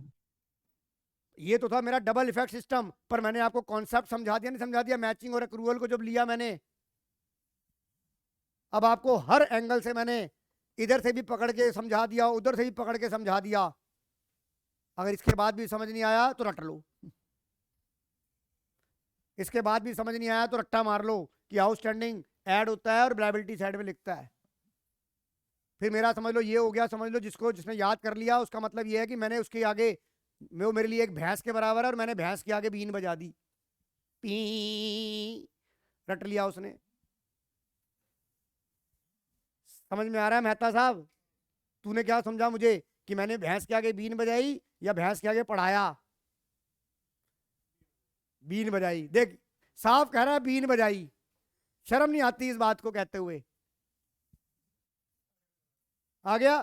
ये तो था मेरा डबल इफेक्ट सिस्टम, पर मैंने आपको कॉन्सेप्ट समझा दिया, नहीं समझा दिया? मैचिंग और एक्रूअल को जब लिया मैंने, अब आपको हर एंगल से मैंने इधर से भी पकड़ के समझा दिया, उधर से भी पकड़ के समझा दिया। अगर इसके बाद भी समझ नहीं आया तो रट लो, इसके बाद भी समझ नहीं आया तो रट्टा मार लो कि आउटस्टैंडिंग ऐड होता है और लायबिलिटी साइड में लिखता है। फिर मेरा समझ लो ये हो गया, समझ लो जिसने याद कर लिया उसका मतलब ये है कि मैंने उसके आगे, वो मेरे लिए एक भैंस के बराबर है और मैंने भैंस के आगे बीन बजा दी, पी, रट लिया उसने। समझ में आ रहा है मेहता साहब? तूने क्या समझा मुझे कि मैंने भैंस के आगे बीन बजाई या भैंस के आगे पढ़ाया? बीन बजाई। देख साफ कह रहा है बीन बजाई, शर्म नहीं आती इस बात को कहते हुए। आ गया?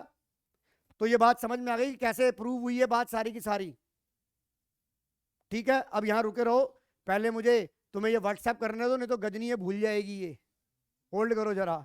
तो ये बात समझ में आ गई कैसे प्रूव हुई है बात सारी की सारी? ठीक है, अब यहां रुके रहो, पहले मुझे तुम्हें ये व्हाट्सएप करने दो, नहीं तो गजनी ये भूल जाएगी। ये होल्ड करो जरा।